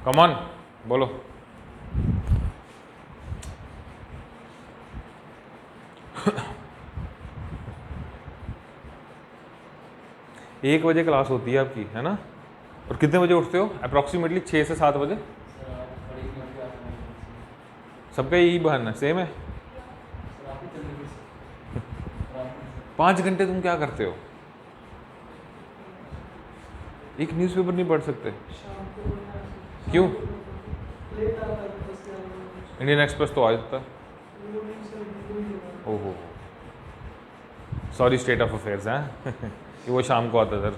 Come on बोलो। एक बजे क्लास होती है आपकी, है ना? और कितने बजे उठते हो अप्रॉक्सीमेटली? 6 से 7 बजे। सबका यही बहाना सेम है। 5 घंटे तुम क्या करते हो? एक न्यूज़पेपर नहीं पढ़ सकते? क्यों? इंडियन एक्सप्रेस तो आ जाता। ओहो, सॉरी स्टेट ऑफ अफेयर्स हैं कि वो शाम को आता सर।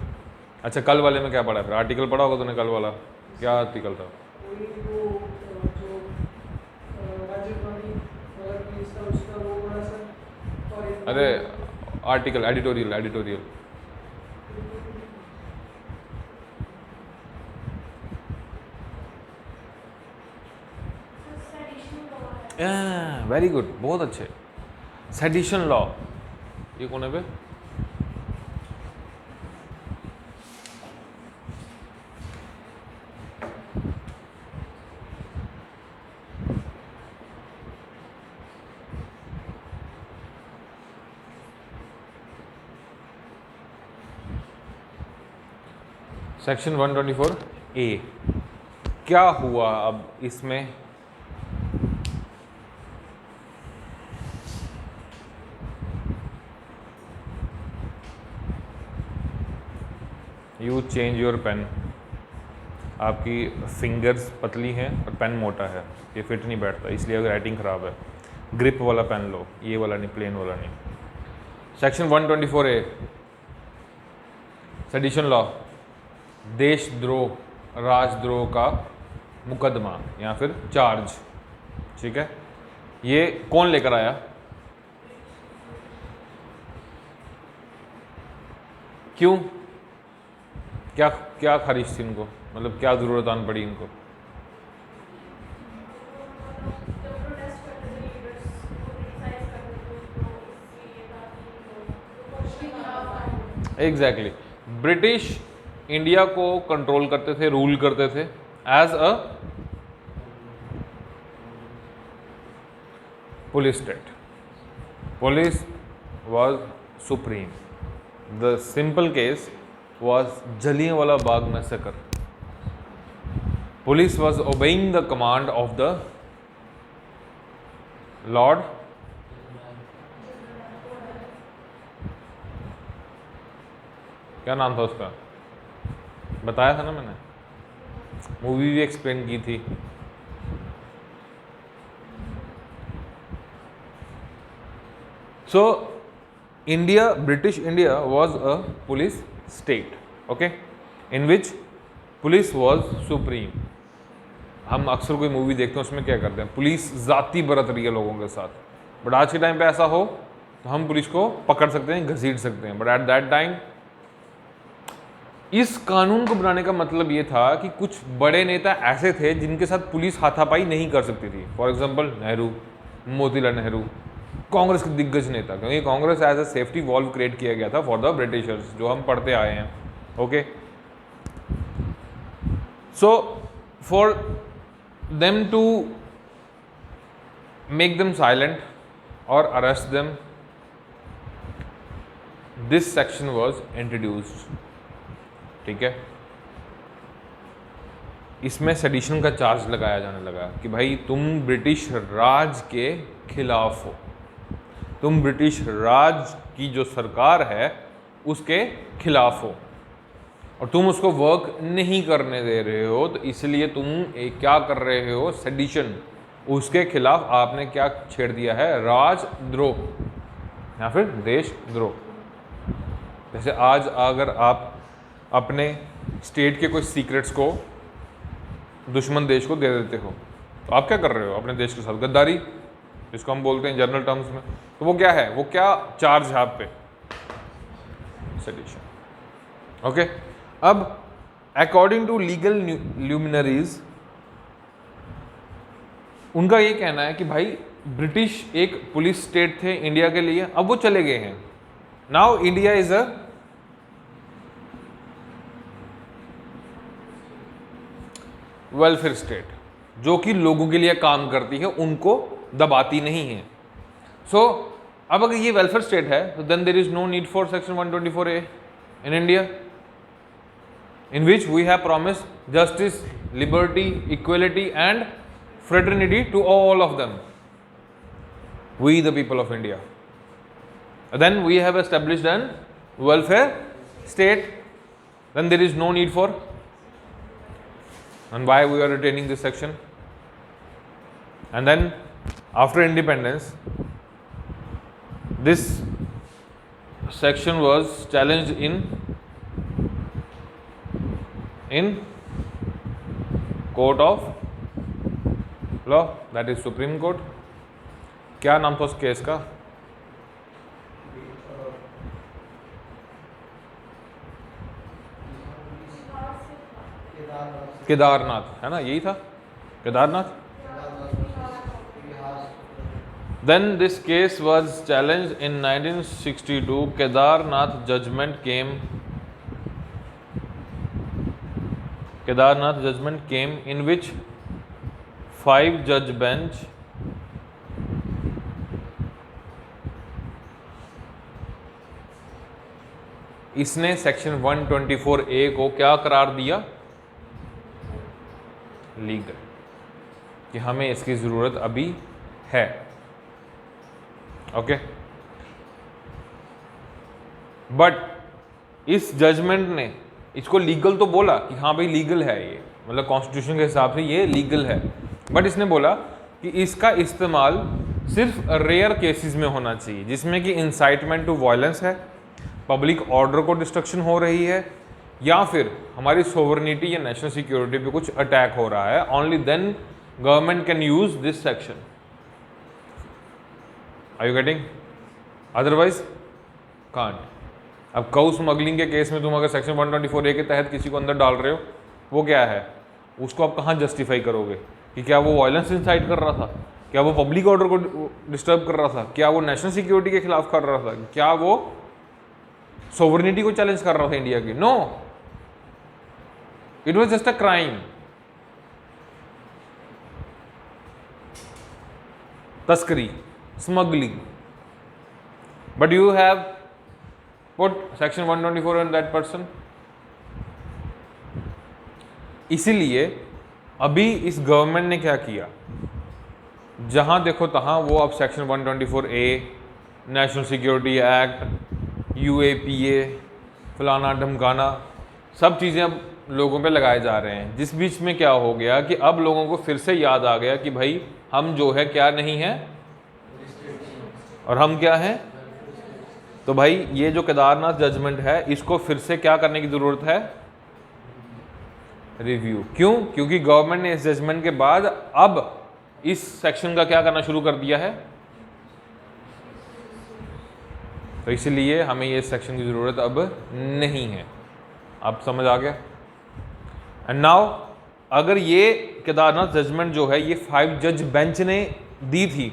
अच्छा, कल वाले में क्या पढ़ा फिर? आर्टिकल पढ़ा होगा तूने कल वाला? क्या आर्टिकल था? अरे article, editorial, editorial. Very good, बहुत अच्छे। सेडिशन लॉ, ये कौन है बे? सेक्शन 124 ए क्या हुआ अब इसमें? You change your pen. आपकी फिंगर्स पतली हैं और पेन मोटा है, ये फिट नहीं बैठता, इसलिए अगर राइटिंग ख़राब है ग्रिप वाला पेन लो, ये वाला नहीं, प्लेन वाला नहीं। सेक्शन 124 ए सेडिशन लॉ, देशद्रोह, राजद्रोह का मुकदमा या फिर चार्ज, ठीक है? ये कौन लेकर आया? क्यों? क्या क्या खारिज थी इनको, मतलब क्या ज़रूरत आन पड़ी इनको? एग्जैक्टली, ब्रिटिश इंडिया को कंट्रोल करते थे, रूल करते थे as a police state. Police was supreme. The simple case was Jallianwala Bagh massacre. Police was obeying the command of the Lord क्या नाम था उसका? बताया था ना मैंने, मूवी भी एक्सप्लेन की थी। So India, British India was a police state, okay, in which police was supreme. हम अक्सर कोई मूवी देखते हैं, उसमें क्या करते हैं, पुलिस जाति बरत रही है लोगों के साथ, बट आज के टाइम पे ऐसा हो तो हम पुलिस को पकड़ सकते हैं, घसीट सकते हैं, बट एट दैट टाइम इस कानून को बनाने का मतलब ये था कि कुछ बड़े नेता ऐसे थे जिनके साथ पुलिस हाथापाई नहीं कर सकती थी। फॉर एग्जांपल नेहरू, मोतीलाल नेहरू, कांग्रेस के दिग्गज नेता, क्योंकि Congress as a safety valve create किया गया था फॉर द ब्रिटिशर्स, जो हम पढ़ते आए हैं, okay. So for them to make them silent और arrest them, this section was introduced, ठीक है। इसमें सेडिशन का चार्ज लगाया जाने लगा कि भाई तुम ब्रिटिश राज के खिलाफ हो, तुम ब्रिटिश राज की जो सरकार है उसके खिलाफ हो और तुम उसको वर्क नहीं करने दे रहे हो, तो इसलिए तुम क्या कर रहे हो, सेडिशन, उसके खिलाफ आपने क्या छेड़ दिया है, राजद्रोह या फिर देशद्रोह। जैसे आज अगर आप अपने स्टेट के कुछ सीक्रेट्स को दुश्मन देश को दे देते हो तो आप क्या कर रहे हो अपने देश के साथ? गद्दारी, जिसको हम बोलते हैं जनरल टर्म्स में। तो वो क्या है, वो क्या चार्ज है आप पे? Sedition, okay. अब अकॉर्डिंग टू लीगल ल्यूमिनरीज, उनका ये कहना है कि भाई ब्रिटिश एक पुलिस स्टेट थे इंडिया के लिए, अब वो चले गए हैं। Now India is a welfare state, जो कि लोगों के लिए काम करती है, उनको दबाती नहीं है। सो अब अगर ये वेलफेयर स्टेट है तो then there is no need for section 124A in India, in which we have promised justice, liberty, equality and fraternity to all of them, we the people of India. Then we have established an welfare state, then there is no need for, and why we are retaining this section. And then after independence, this section was challenged in court of law, that is Supreme Court. क्या नाम था उस case का? केदारनाथ, है ना, यही था, Kedarnath. Then this case was challenged in 1962. Kedarnath judgment came in which 5-judge bench इसने सेक्शन 124A को क्या करार दिया? लीगल, कि हमें इसकी ज़रूरत अभी है. ओके, बट इस जजमेंट ने इसको लीगल तो बोला कि हाँ भाई लीगल है ये, मतलब कॉन्स्टिट्यूशन के हिसाब से ये लीगल है, बट इसने बोला कि इसका इस्तेमाल सिर्फ रेयर केसेस में होना चाहिए, जिसमें कि इंसाइटमेंट टू वायलेंस है, पब्लिक ऑर्डर को डिस्ट्रक्शन हो रही है, या फिर हमारी सोवरेनिटी या नेशनल सिक्योरिटी पे कुछ अटैक हो रहा है. Only then government can use this section. Are you getting? Otherwise can't. अब काउ स्मगलिंग के केस में तुम अगर सेक्शन 124A के तहत किसी को अंदर डाल रहे हो, वो क्या है, उसको आप कहाँ जस्टिफाई करोगे कि क्या वो वायलेंस इंसाइट कर रहा था, क्या वो पब्लिक ऑर्डर को डिस्टर्ब कर रहा था, क्या वो नेशनल सिक्योरिटी के खिलाफ कर रहा था, क्या वो सोवरेनिटी को चैलेंज कर रहा था इंडिया की? No, it was just a crime. तस्करी, smuggling, but you have put section 124 on that person. इसीलिए अभी इस गवर्नमेंट ने क्या किया, जहां देखो तहां वो अब section 124A, national security act, UAPA, फलाना ढमकाना, सब चीज़ें अब लोगों पे लगाए जा रहे हैं. जिस बीच में क्या हो गया कि अब लोगों को फिर से याद आ गया कि भाई हम जो है क्या नहीं है, और हम क्या हैं. तो भाई ये जो केदारनाथ जजमेंट है, इसको फिर से क्या करने की ज़रूरत है? रिव्यू. क्यों? क्योंकि गवर्नमेंट ने इस जजमेंट के बाद अब इस सेक्शन का क्या करना शुरू कर दिया है, तो इसलिए हमें ये सेक्शन की ज़रूरत अब नहीं है. आप समझ आ गया? एंड नाउ अगर ये केदारनाथ जजमेंट जो है ये 5-जज बेंच ने दी थी,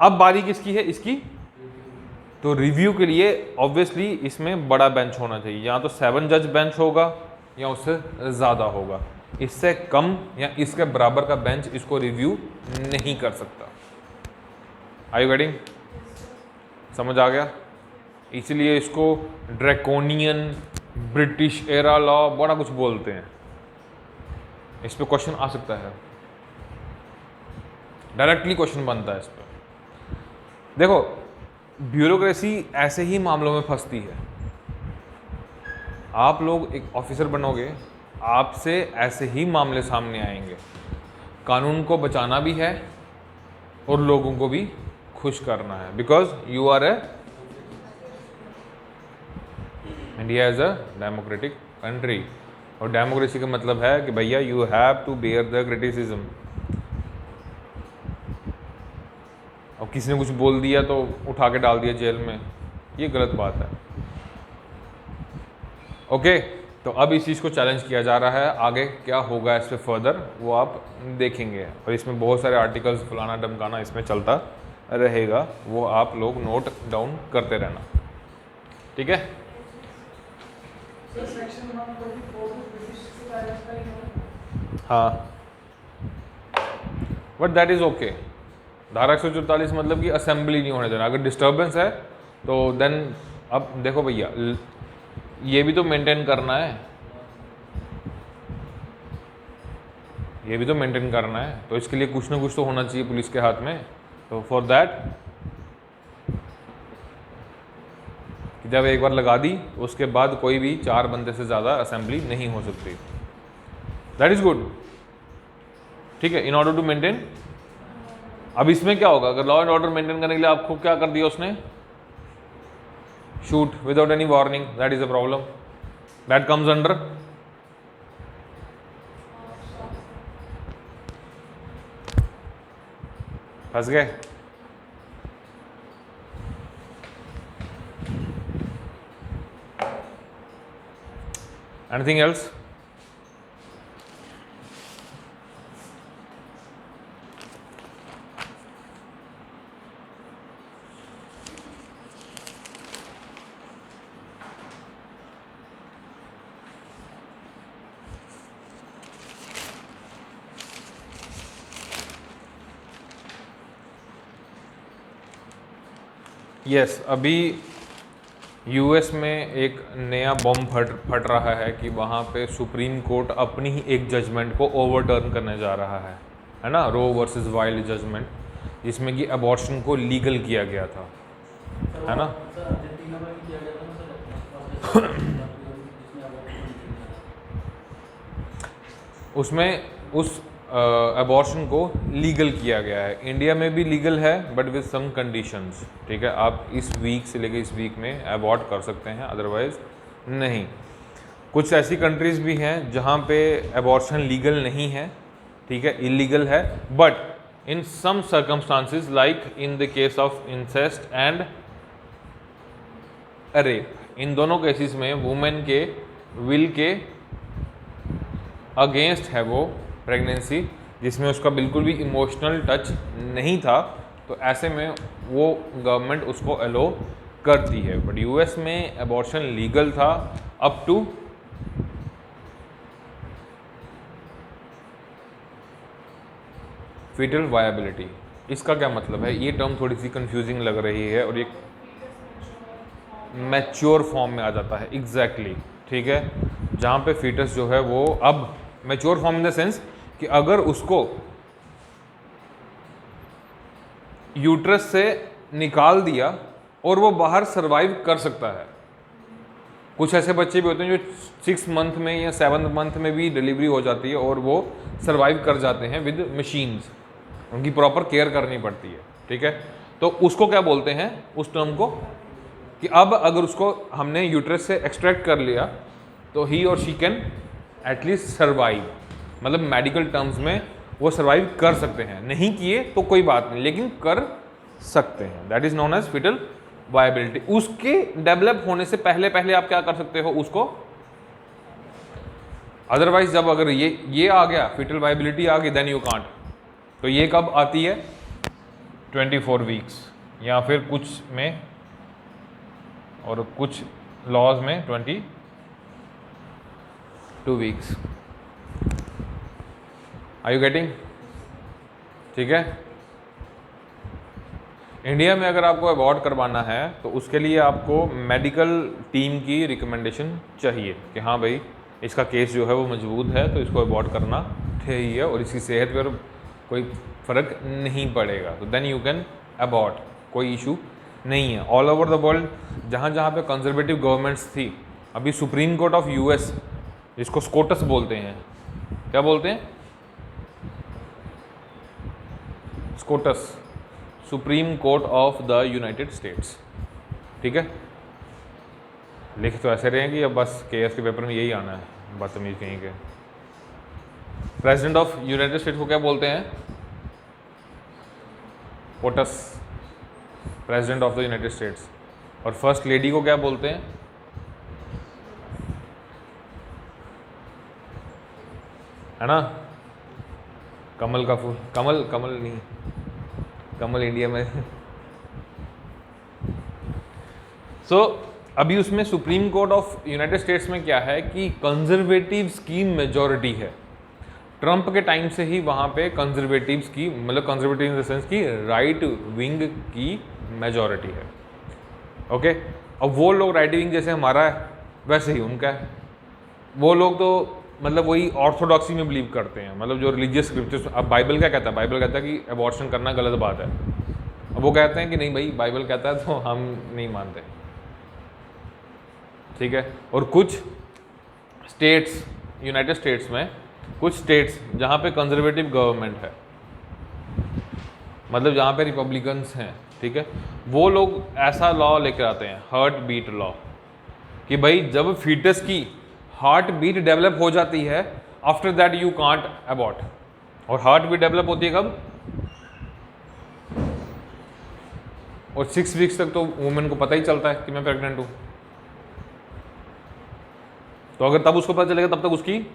अब बारी किसकी है? इसकी. तो रिव्यू के लिए ऑब्वियसली इसमें बड़ा बेंच होना चाहिए, या तो 7-जज बेंच होगा या उससे ज़्यादा होगा. इससे कम या इसके बराबर का बेंच इसको रिव्यू नहीं कर सकता. Are you getting? समझ आ गया? इसलिए इसको ड्रैकोनियन, ब्रिटिश एरा लॉ, बड़ा कुछ बोलते हैं. इस पे क्वेश्चन आ सकता है, डायरेक्टली क्वेश्चन बनता है इस पे. देखो, ब्यूरोक्रेसी ऐसे ही मामलों में फंसती है. आप लोग एक ऑफिसर बनोगे, आपसे ऐसे ही मामले सामने आएंगे. कानून को बचाना भी है और लोगों को भी खुश करना है, because you are a India is a democratic country. और डेमोक्रेसी का मतलब है कि भैया you have to bear the criticism. और किसी ने कुछ बोल दिया तो उठा के डाल दिया जेल में, ये गलत बात है. ओके, तो अब इस चीज़ को चैलेंज किया जा रहा है. आगे क्या होगा इस पर फर्दर वो आप देखेंगे, और इसमें बहुत सारे आर्टिकल्स फलाना डमकाना इसमें चलता रहेगा, वो आप लोग नोट डाउन करते रहना. ठीक है? हाँ, बट दैट इज़ ओके। धारा 144 मतलब कि असेंबली नहीं होने देना। अगर डिस्टर्बेंस है तो देन, अब देखो भैया, ये भी तो मेंटेन करना है, ये भी तो मेंटेन करना है, तो इसके लिए कुछ ना कुछ तो होना चाहिए पुलिस के हाथ में। तो फॉर दैट, जब एक बार लगा दी तो उसके बाद कोई भी 4 बंदे से ज़्यादा असेंबली नहीं हो सकती। दैट इज़ गुड, ठीक है, इन ऑर्डर टू मेंटेन। अब इसमें क्या होगा, अगर लॉ एंड ऑर्डर मेंटेन करने के लिए आपको क्या कर दिया उसने, shoot without any warning, that is a problem, that comes under फंस गए। Anything else? यस, अभी यूएस में एक नया बॉम्ब फट रहा है कि वहाँ पे सुप्रीम कोर्ट अपनी ही एक जजमेंट को ओवरटर्न करने जा रहा है ना, रो वर्सेस वाइल्ड जजमेंट, जिसमें कि अबॉर्शन को लीगल किया गया था, है ना। उसमें उस अबॉर्शन को लीगल किया गया है। इंडिया में भी लीगल है बट विद सम कंडीशंस, ठीक है। आप इस वीक से लेकर इस वीक में अबॉर्ट कर सकते हैं, अदरवाइज नहीं। कुछ ऐसी कंट्रीज़ भी हैं जहाँ पे अबॉर्शन लीगल नहीं है, ठीक है, इलीगल है, but in some circumstances like in the case of incest and rape, इन दोनों केसेस में वुमेन के विल के अगेंस्ट है वो प्रेगनेंसी, जिसमें उसका बिल्कुल भी इमोशनल टच नहीं था, तो ऐसे में वो गवर्नमेंट उसको अलो करती है। बट यूएस में अबॉर्शन लीगल था अप टू फीटल वायबिलिटी। इसका क्या मतलब है, ये टर्म थोड़ी सी कंफ्यूजिंग लग रही है, और ये मैच्योर फॉर्म में आ जाता है, एग्जैक्टली, ठीक है, जहाँ पे फीटस जो है वो अब mature form in the sense कि अगर उसको यूट्रस से निकाल दिया और वो बाहर सरवाइव कर सकता है। कुछ ऐसे बच्चे भी होते हैं जो 6 मंथ में या 7 मंथ में भी डिलीवरी हो जाती है और वो सरवाइव कर जाते हैं विद मशीन्स, उनकी प्रॉपर केयर करनी पड़ती है, ठीक है। तो उसको क्या बोलते हैं, उस टर्म को, कि अब अगर उसको हमने यूट्रस से एक्सट्रैक्ट कर लिया तो ही और शी कैन एटलीस्ट सर्वाइव, मतलब मेडिकल टर्म्स में वो सर्वाइव कर सकते हैं, नहीं किए तो कोई बात नहीं, लेकिन कर सकते हैं, that is known as fetal viability. उसके डेवलप होने से पहले पहले आप क्या कर सकते हो उसको, अदरवाइज जब अगर ये आ गया, फीटल वायबिलिटी आ गई, देन यू कांट। तो ये कब आती है, 24 वीक्स, या फिर कुछ में और कुछ लॉज में 22 वीक्स। Are you getting? ठीक है। इंडिया में अगर आपको अबॉर्ट करवाना है तो उसके लिए आपको मेडिकल टीम की रिकमेंडेशन चाहिए कि हाँ भाई इसका केस जो है वो मजबूत है, तो इसको अबॉर्ट करना चाहिए और इसकी सेहत पर कोई फ़र्क नहीं पड़ेगा, तो देन यू कैन अबॉर्ट, कोई इशू नहीं है। ऑल ओवर द वर्ल्ड जहाँ जहाँ पे कंजर्वेटिव गवर्नमेंट्स थी, अभी सुप्रीम कोर्ट ऑफ यूएस, जिसको स्कोटस बोलते हैं, क्या बोलते हैं, SCOTUS, Supreme Court of the United States, ठीक है। लिख तो ऐसे रहे कि अब बस केएस के पेपर में यही आना है, बदतमीज कहीं के। प्रेसिडेंट ऑफ यूनाइटेड स्टेट्स को क्या बोलते हैं, POTUS, president of the United states. और फर्स्ट लेडी को क्या बोलते हैं, है ना, कमल का फूल, कमल, कमल नहीं, कमल इंडिया में सो अभी उसमें supreme Court of United states में क्या है कि कंजर्वेटिव की मेजॉरिटी है। ट्रंप के टाइम से ही वहाँ पे कंजर्वेटिव्स की, मतलब कंजर्वेटिव इन द सेंस की राइट विंग की मेजॉरिटी है। ओके, अब वो लोग राइट विंग जैसे हमारा है वैसे ही उनका है। वो लोग तो मतलब वही ऑर्थोडॉक्सी में बिलीव करते हैं, मतलब जो रिलीजियस स्क्रिप्चर्स। अब बाइबल क्या कहता है? बाइबल कहता है कि अबॉर्शन करना गलत बात है। अब वो कहते हैं कि नहीं भाई बाइबल कहता है तो हम नहीं मानते, ठीक है। और कुछ स्टेट्स, यूनाइटेड स्टेट्स में कुछ स्टेट्स जहाँ पे कंजर्वेटिव गवर्नमेंट है, मतलब जहाँ पे रिपब्लिकन्स हैं, ठीक है, वो लोग ऐसा लॉ लेकर आते हैं, हार्ट बीट लॉ, कि भाई जब फीटस की हार्ट बीट डेवलप हो जाती है after that you can't abort. और हार्ट बीट डेवलप होती है कब? और 6 वीक्स तक तो वुमेन को पता ही चलता है कि मैं प्रेग्नेंट हूँ। तो अगर तब उसको पता चलेगा तब तक उसकी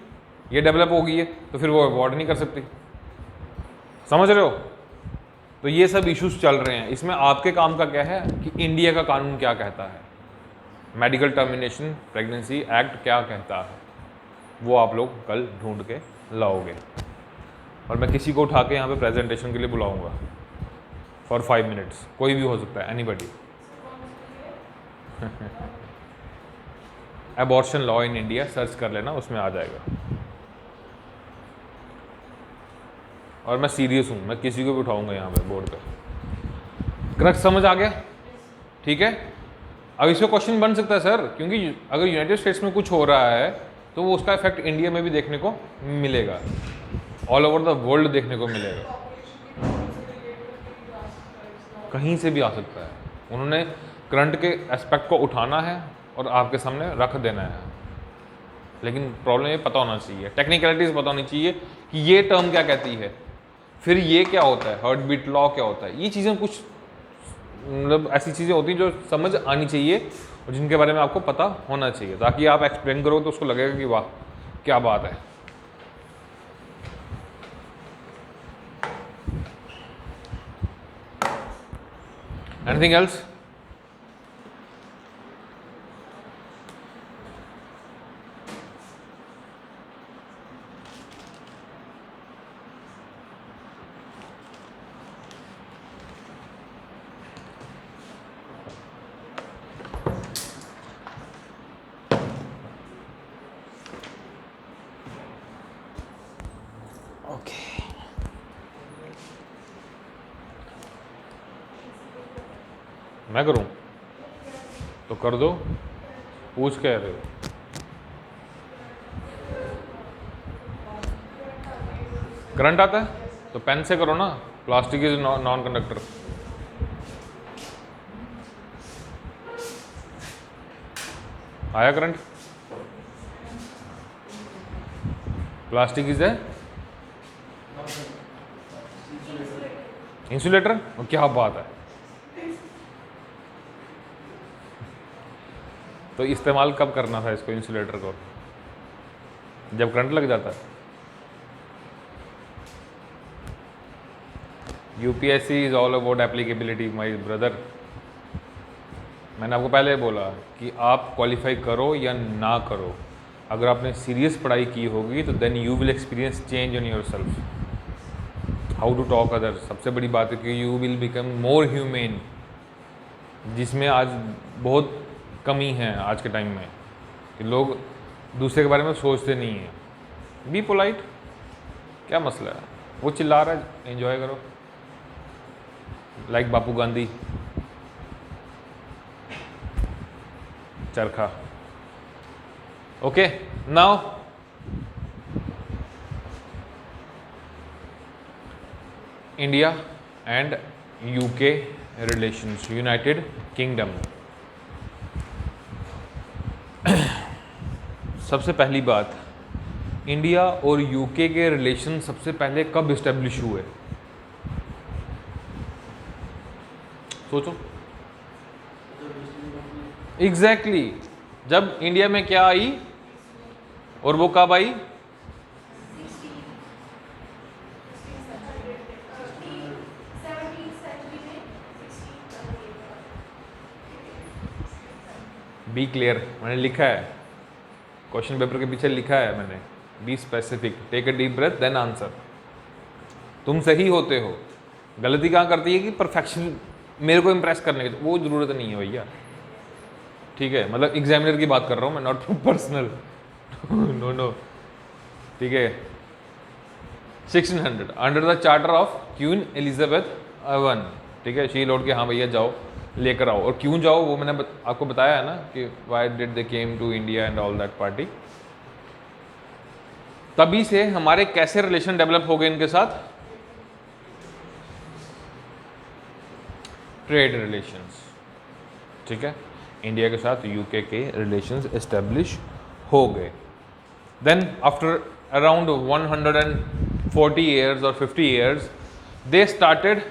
ये डेवलप हो गई है, तो फिर वो अबॉर्ट नहीं कर सकती। समझ रहे हो? तो ये सब इश्यूज चल रहे हैं। इसमें आपके काम का क्या है कि इंडिया का कानून क्या कहता है, मेडिकल टर्मिनेशन प्रेगनेंसी एक्ट क्या कहता है, वो आप लोग कल ढूंढ के लाओगे। और मैं किसी को उठा के यहाँ पे प्रेजेंटेशन के लिए बुलाऊंगा फॉर 5 मिनट्स, कोई भी हो सकता है, anybody. Abortion law in India search कर लेना, उसमें आ जाएगा। और मैं सीरियस हूँ, मैं किसी को भी उठाऊंगा यहाँ पे बोर्ड पे। क्रक्स समझ आ गया? ठीक है। अब इसमें क्वेश्चन बन सकता है सर, क्योंकि अगर यूनाइटेड स्टेट्स में कुछ हो रहा है तो वो उसका इफेक्ट इंडिया में भी देखने को मिलेगा, ऑल ओवर द वर्ल्ड देखने को मिलेगा, कहीं से भी आ सकता है। उन्होंने करंट के एस्पेक्ट को उठाना है और आपके सामने रख देना है। लेकिन प्रॉब्लम ये पता होना चाहिए, टेक्निकलिटीज पता होनी चाहिए कि ये टर्म क्या कहती है, फिर ये क्या होता है, हार्ट बीट लॉ क्या होता है। ये चीज़ें कुछ मतलब ऐसी चीज़ें होती हैं जो समझ आनी चाहिए और जिनके बारे में आपको पता होना चाहिए, ताकि आप एक्सप्लेन करो तो उसको लगेगा कि वाह क्या बात है। Anything else? मैं करूं तो कर दो, पूछ कह रहे हो। करंट आता है तो पेन से करो ना, प्लास्टिक इज नॉन कंडक्टर। आया current? Plastic is a insulator. क्या बात है। तो इस्तेमाल कब करना था इसको, इंसुलेटर को? जब करंट लग जाता है। UPSC is all about applicability my brother. मैंने आपको पहले बोला कि आप क्वालिफाई करो या ना करो, अगर आपने सीरियस पढ़ाई की होगी तो then you will experience change in yourself, how to talk other. सबसे बड़ी बात है कि you will become more humane, जिसमें आज बहुत कमी है आज के टाइम में, कि लोग दूसरे के बारे में सोचते नहीं हैं। बी पोलाइट, क्या मसला है? वो चिल्ला रहा है, एंजॉय करो, लाइक बापू गांधी, चरखा। Okay, now India and UK relations, United kingdom. सबसे पहली बात, इंडिया और यूके के रिलेशन सबसे पहले कब इस्टेब्लिश हुए? सोचो। एग्जैक्टली जब इंडिया में क्या आई और वो कब आई? बी क्लियर, मैंने लिखा है क्वेश्चन पेपर के पीछे, लिखा है मैंने be specific, take a deep breath then answer. तुम सही होते हो, गलती कहाँ करती है कि परफेक्शन, मेरे को इम्प्रेस करने की, वो ज़रूरत नहीं है भैया, ठीक है। मतलब एग्जामिनर की बात कर रहा हूँ मैं, नॉट पर्सनल, नो नो, ठीक है। 1600 under the charter of queen Elizabeth one, ठीक है। शी लौट के हाँ भैया जाओ लेकर आओ, और क्यों जाओ वो मैंने आपको बताया है ना कि why did they came to India and all that party. तभी से हमारे कैसे रिलेशन डेवलप हो गए इनके साथ, ट्रेड रिलेशंस, ठीक है। इंडिया के साथ यूके के रिलेशंस एस्टेब्लिश हो गए। Then after around 140 years or 50 years they started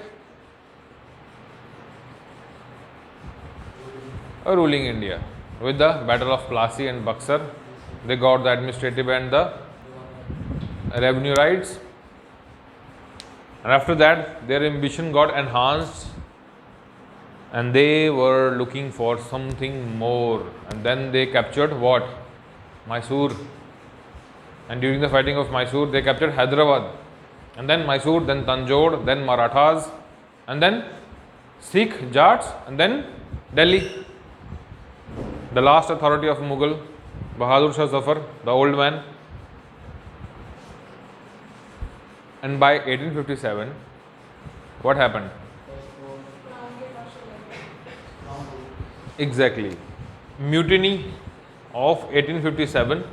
ruling India with the battle of Plassey and Buxar. They got the administrative and the revenue rights, and after that their ambition got enhanced and they were looking for something more, and then they captured what? Mysore. And during the fighting of Mysore they captured Hyderabad, and then Mysore, then Tanjore, then Marathas, and then Sikh Jats, and then Delhi. The last authority of Mughal, Bahadur Shah Zafar, the old man. And by 1857, what happened? Exactly. Mutiny of 1857,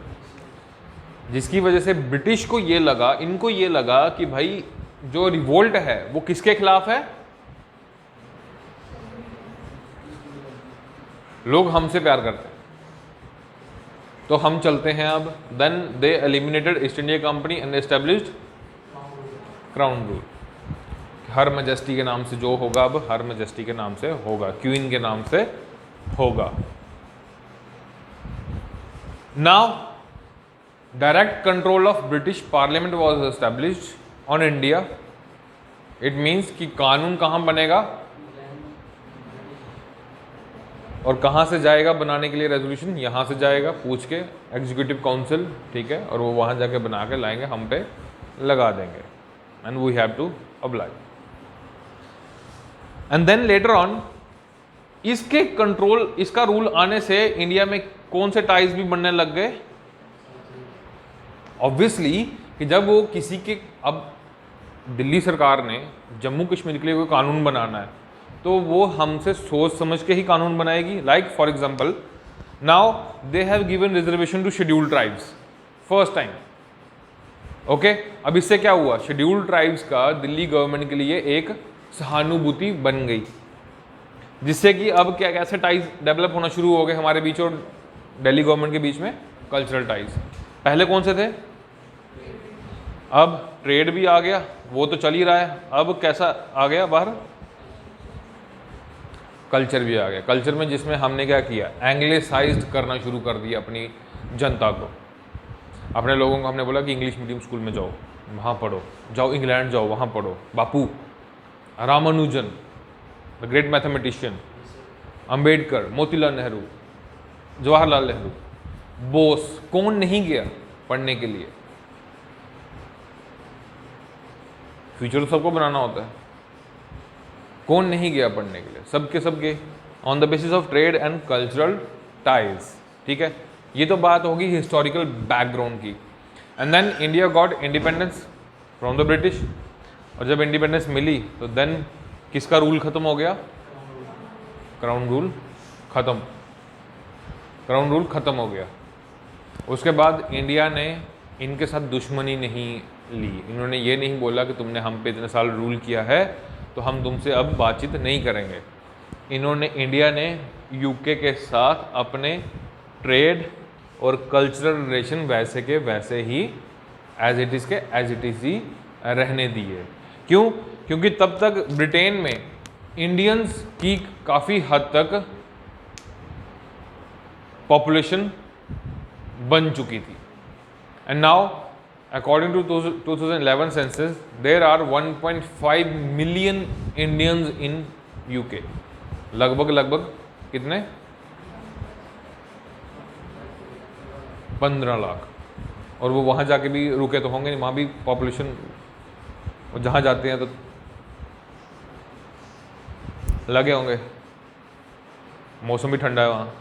जिसकी वजह से British को ये लगा, इनको ये लगा कि भाई जो रिवोल्ट है वो किसके खिलाफ है? लोग हमसे प्यार करते हैं तो हम चलते हैं अब। Then they eliminated East India Company and established crown rule. Her majesty के नाम से जो होगा अब हर मैजेस्टी के नाम से होगा, क्वीन के नाम से होगा। Now direct control of British parliament was established on India. It means कि कानून कहाँ बनेगा और कहाँ से जाएगा बनाने के लिए रेजोल्यूशन? यहाँ से जाएगा पूछ के एग्जीक्यूटिव काउंसिल, ठीक है, और वो वहाँ जाके बना के लाएंगे, हम पे लगा देंगे, and we have to apply. And then later on इसके कंट्रोल, इसका रूल आने से इंडिया में कौन से टाइज भी बनने लग गए? ऑब्वियसली कि जब वो किसी के, अब दिल्ली सरकार ने जम्मू कश्मीर के लिए कोई कानून बनाना है तो वो हमसे सोच समझ के ही कानून बनाएगी। Like for example now they have given reservation to scheduled tribes first time, okay. अब इससे क्या हुआ? शेड्यूल्ड ट्राइब्स का दिल्ली गवर्नमेंट के लिए एक सहानुभूति बन गई, जिससे कि अब क्या कैसे टाइज डेवलप होना शुरू हो गए हमारे बीच और दिल्ली गवर्नमेंट के बीच में? Cultural ties. पहले कौन से थे? अब ट्रेड भी आ गया, वो तो चल ही रहा है। अब कैसा आ गया बाहर? कल्चर भी आ गया। कल्चर में जिसमें हमने क्या किया? एंग्लिसाइज्ड करना शुरू कर दिया अपनी जनता को। अपने लोगों को हमने बोला कि इंग्लिश मीडियम स्कूल में जाओ, वहाँ पढ़ो, जाओ इंग्लैंड जाओ, वहाँ पढ़ो। Bapu, Ramanujan the great mathematician, Ambedkar, Motilal Nehru, Jawaharlal Nehru, Bose, कौन नहीं गया पढ़ने के लिए? फ्यूचर तो सबको बनाना होता है, कौन नहीं गया पढ़ने के लिए? सबके सब गए on the basis of trade and cultural ties, ठीक है। ये तो बात होगी हिस्टोरिकल बैकग्राउंड की। And then India got independence from the British, और जब इंडिपेंडेंस मिली तो देन किसका रूल खत्म हो गया? क्राउन रूल खत्म, क्राउन रूल खत्म हो गया। उसके बाद इंडिया ने इनके साथ दुश्मनी नहीं ली। इन्होंने ये नहीं बोला कि तुमने हम पे इतने साल रूल किया है तो हम तुमसे अब बातचीत नहीं करेंगे। इन्होंने, इंडिया ने यूके के साथ अपने ट्रेड और कल्चरल रिलेशन वैसे के वैसे ही एज इट इज़ के एज इट इज़ ही रहने दिए। क्यों? क्योंकि तब तक ब्रिटेन में इंडियंस की काफ़ी हद तक पॉपुलेशन बन चुकी थी। And now according to 2011 census there are 1.5 million Indians in UK। लगभग कितने? 15 लाख। और वो वहाँ जाके भी रुके तो होंगे नहीं, वहाँ भी पॉपुलेशन, जहाँ जाते हैं तो लगे होंगे, मौसम भी ठंडा है वहाँ।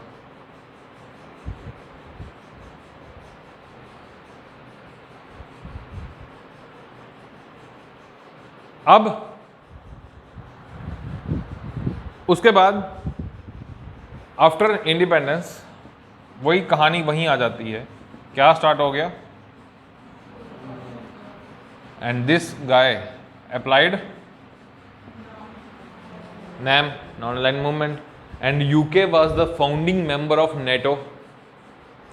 अब उसके बाद आफ्टर इंडिपेंडेंस वही कहानी वहीं आ जाती है, क्या स्टार्ट हो गया, and this guy applied NAM, non-aligned movement, and UK was the founding member of NATO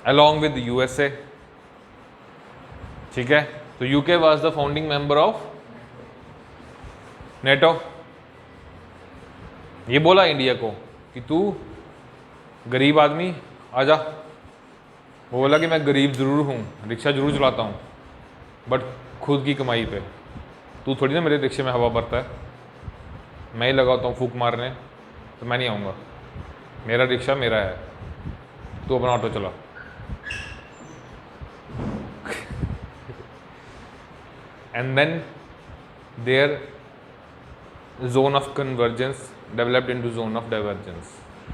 along with USA. ठीक है, तो UK was the founding member of NATO। ये बोला इंडिया को कि तू गरीब आदमी आजा, वो बोला कि मैं गरीब ज़रूर हूँ, रिक्शा ज़रूर चलाता हूँ, बट खुद की कमाई पे, तू थोड़ी ना मेरे रिक्शे में हवा भरता है, मैं ही लगाता हूँ फूक मारने, तो मैं नहीं आऊँगा, मेरा रिक्शा मेरा है, तू अपना ऑटो चला। And then their zone of convergence developed into zone of divergence,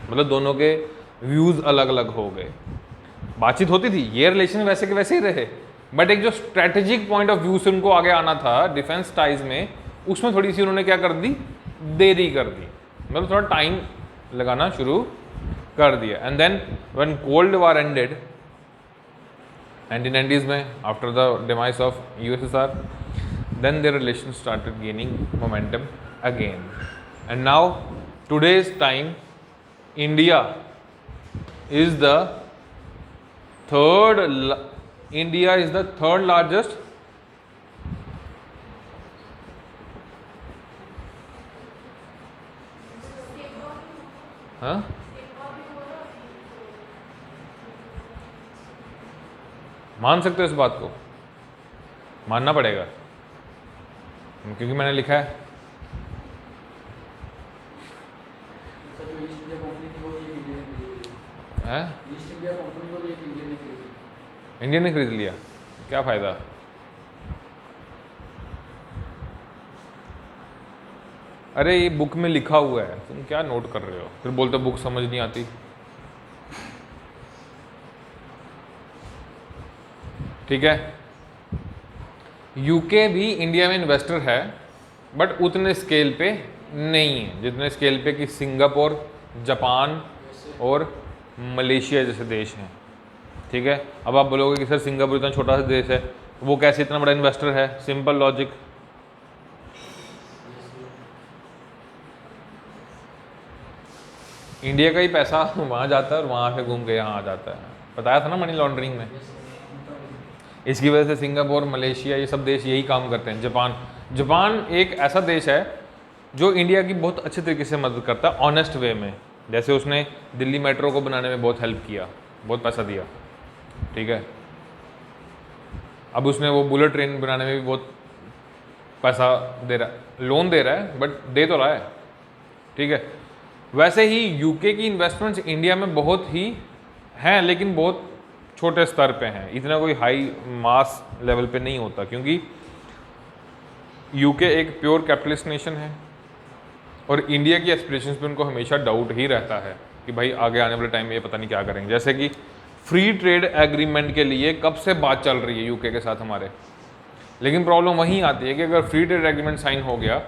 मतलब दोनों के व्यूज़ अलग अलग हो गए। बातचीत होती थी, ये रिलेशन वैसे के वैसे ही रहे, बट एक जो स्ट्रेटेजिक पॉइंट ऑफ व्यू से उनको आगे आना था डिफेंस टाइज में, उसमें थोड़ी सी उन्होंने क्या कर दी, देरी कर दी, मतलब थोड़ा टाइम लगाना शुरू कर दिया। And then when cold war ended 1990s में, after the demise of USSR, then their relation started gaining momentum again, and now today's time India is the third largest हाँ, मान सकते हो इस बात को, मानना पड़ेगा क्योंकि मैंने लिखा है। इंडियन ने खरीद लिया, क्या फायदा। अरे ये बुक में लिखा हुआ है, तुम क्या नोट कर रहे हो, फिर बोलते बुक समझ नहीं आती। ठीक है, यूके भी इंडिया में इन्वेस्टर है, बट उतने स्केल पे नहीं है जितने स्केल पे कि सिंगापुर, जापान और मलेशिया जैसे देश हैं। ठीक है, अब आप बोलोगे कि सर सिंगापुर इतना छोटा सा देश है, वो कैसे इतना बड़ा इन्वेस्टर है। सिंपल लॉजिक, इंडिया का ही पैसा वहाँ जाता है और वहाँ से घूम के यहाँ आ जाता है। बताया था ना मनी लॉन्ड्रिंग में, इसकी वजह से सिंगापुर, मलेशिया ये सब देश यही काम करते हैं। जापान एक ऐसा देश है जो इंडिया की बहुत अच्छे तरीके से मदद करता है, ऑनेस्ट वे में। जैसे उसने दिल्ली मेट्रो को बनाने में बहुत हेल्प किया, बहुत पैसा दिया। ठीक है, अब उसने वो बुलेट ट्रेन बनाने में भी बहुत पैसा दे रहा है, लोन दे रहा है, बट दे तो रहा है। ठीक है, वैसे ही यूके की इन्वेस्टमेंट्स इंडिया में बहुत ही हैं, लेकिन बहुत छोटे स्तर पे हैं, इतना कोई हाई मास लेवल पे नहीं होता, क्योंकि यूके एक प्योर कैपिटलिस्ट नेशन है और इंडिया की एस्पिरेशंस पे उनको हमेशा डाउट ही रहता है कि भाई आगे आने वाले टाइम में ये पता नहीं क्या करेंगे। जैसे कि फ्री ट्रेड एग्रीमेंट के लिए कब से बात चल रही है यूके के साथ हमारे, लेकिन प्रॉब्लम वहीं आती है कि अगर फ्री ट्रेड एग्रीमेंट साइन हो गया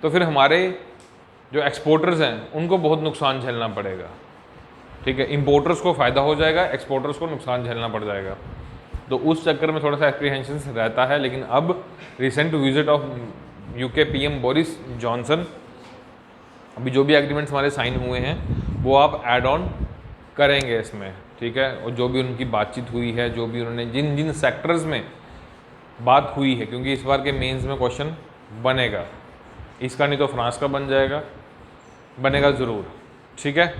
तो फिर हमारे जो एक्सपोर्टर्स हैं उनको बहुत नुकसान झेलना पड़ेगा। ठीक है, इंपोर्टर्स को फ़ायदा हो जाएगा, एक्सपोर्टर्स को नुकसान झेलना पड़ जाएगा। तो उस चक्कर में थोड़ा सा एप्रीहेंशन रहता है। लेकिन अब recent visit of UK PM Boris Johnson, अभी जो भी एग्रीमेंट्स हमारे साइन हुए हैं वो आप ऐड ऑन करेंगे इसमें। ठीक है, और जो भी उनकी बातचीत हुई है, जो भी उन्होंने जिन जिन सेक्टर्स में बात हुई है, क्योंकि इस बार के मेंस में क्वेश्चन बनेगा, इसका नहीं तो फ्रांस का बन जाएगा, बनेगा ज़रूर। ठीक है,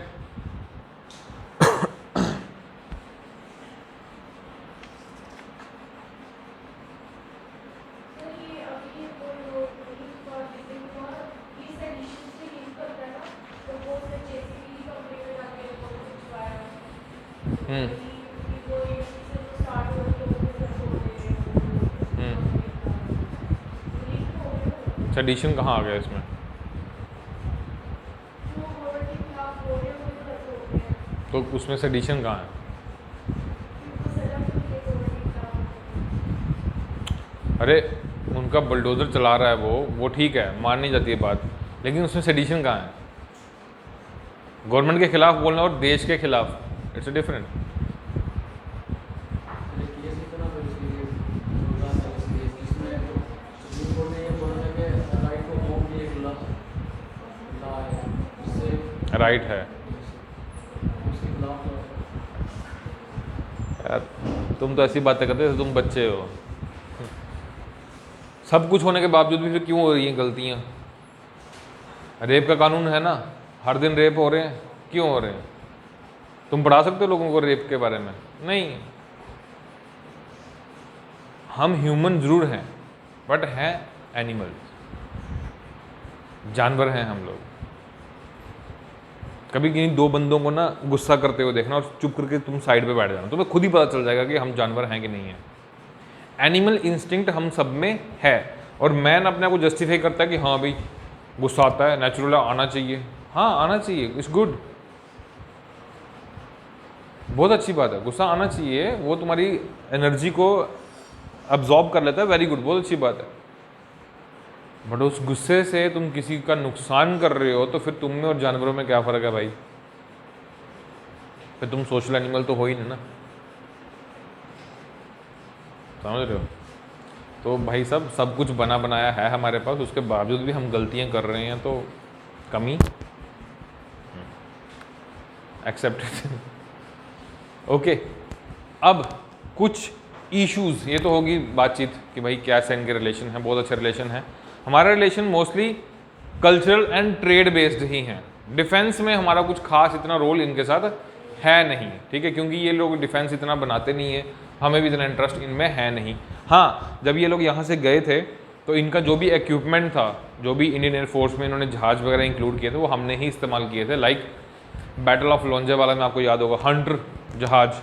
सेडिशन कहाँ आ गया इसमें? तो उसमें सेडिशन कहाँ है? अरे उनका बुलडोज़र चला रहा है वो ठीक है, मान नहीं जाती है बात, लेकिन उसमें सेडिशन कहाँ है? गवर्नमेंट के खिलाफ बोलना और देश के खिलाफ, इट्स डिफरेंट। राइट है यार, तुम तो ऐसी बातें करते हो, तुम बच्चे हो। सब कुछ होने के बावजूद भी फिर क्यों हो रही हैं गलतियाँ? रेप का कानून है ना, हर दिन रेप हो रहे हैं, क्यों हो रहे हैं? तुम पढ़ा सकते हो लोगों को रेप के बारे में? नहीं। हम ह्यूमन जरूर हैं बट हैं एनिमल, जानवर हैं हम लोग। कभी किन्हीं दो बंदों को ना गुस्सा करते हुए देखना और चुप करके तुम साइड पे बैठ जाना, तुम्हें खुद ही पता चल जाएगा कि हम जानवर हैं कि नहीं है। एनिमल इंस्टिंक्ट हम सब में है, और मैन अपने आप को जस्टिफाई करता है कि हाँ भाई गुस्सा आता है, नेचुरल आना चाहिए। हाँ आना चाहिए, इट्स गुड, बहुत अच्छी बात है, गुस्सा आना चाहिए, वो तुम्हारी एनर्जी को अब्जॉर्ब कर लेता है, वेरी गुड, बहुत अच्छी बात है। बट उस गुस्से से तुम किसी का नुकसान कर रहे हो तो फिर तुम में और जानवरों में क्या फ़र्क है भाई? फिर तुम सोशल एनिमल तो हो ही नहीं ना, समझ रहे हो? तो भाई सब कुछ बना बनाया है हमारे पास, उसके बावजूद भी हम गलतियां कर रहे हैं, तो कमी एक्सेप्टेड। ओके, अब कुछ इश्यूज, ये तो होगी बातचीत कि भाई क्या इनके रिलेशन है, बहुत अच्छे रिलेशन है। हमारा relation mostly cultural and trade based ही हैं। डिफेंस में हमारा कुछ खास इतना रोल इनके साथ है नहीं, ठीक है, क्योंकि ये लोग डिफेंस इतना बनाते नहीं है, हमें भी इतना इंटरेस्ट इनमें है नहीं। हाँ, जब ये लोग यहाँ से गए थे तो इनका जो भी इक्विपमेंट था, जो भी इंडियन एयरफोर्स में इन्होंने जहाज़ वगैरह इंक्लूड किए थे, वो हमने ही इस्तेमाल किए थे। लाइक बैटल ऑफ लोंजेवाला में आपको याद होगा, हंटर जहाज़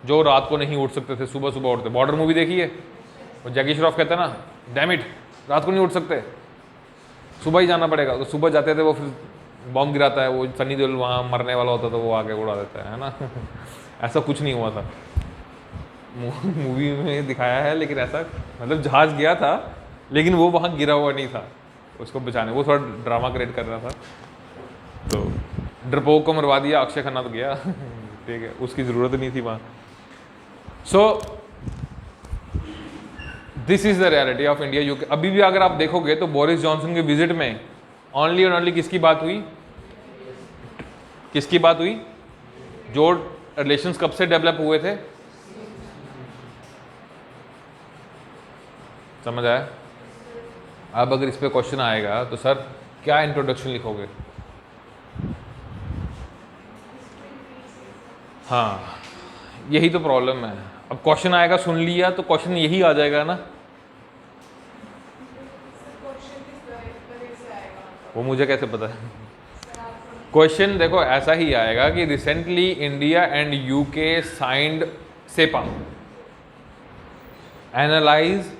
जो रात को नहीं उड़ सकते थे, सुबह सुबह उड़ते। बॉर्डर मूवी देखी है, वो जैकी श्रॉफ कहता है ना, डैम इट, रात को नहीं उड़ सकते, सुबह ही जाना पड़ेगा। तो सुबह जाते थे, वो फिर बॉम्ब गिराता है, वो सनी देओल वहाँ मरने वाला होता, तो वो आके उड़ा देता है ना। ऐसा कुछ नहीं हुआ था, मूवी में दिखाया है, लेकिन ऐसा मतलब जहाज़ गया था लेकिन वो वहाँ गिरा हुआ नहीं था उसको बचाने, वो थोड़ा ड्रामा क्रिएट कर रहा था। तो डरपोक को मरवा दिया, अक्षय खन्ना तो गया। ठीक है, उसकी ज़रूरत नहीं थी वहाँ। So this is the reality of India UK. अभी भी अगर आप देखोगे तो बोरिस जॉनसन के विजिट में ओनली और ओनली किसकी बात हुई? किसकी बात हुई? जो रिलेशंस कब से डेवलप हुए थे, समझ आया? अब अगर इस पे क्वेश्चन आएगा तो सर क्या इंट्रोडक्शन लिखोगे? हाँ, यही तो प्रॉब्लम है। अब क्वेश्चन आएगा, सुन लिया तो क्वेश्चन यही आ जाएगा ना, वो मुझे कैसे पता है? क्वेश्चन देखो ऐसा ही आएगा कि recently India and UK signed CEPA, analyse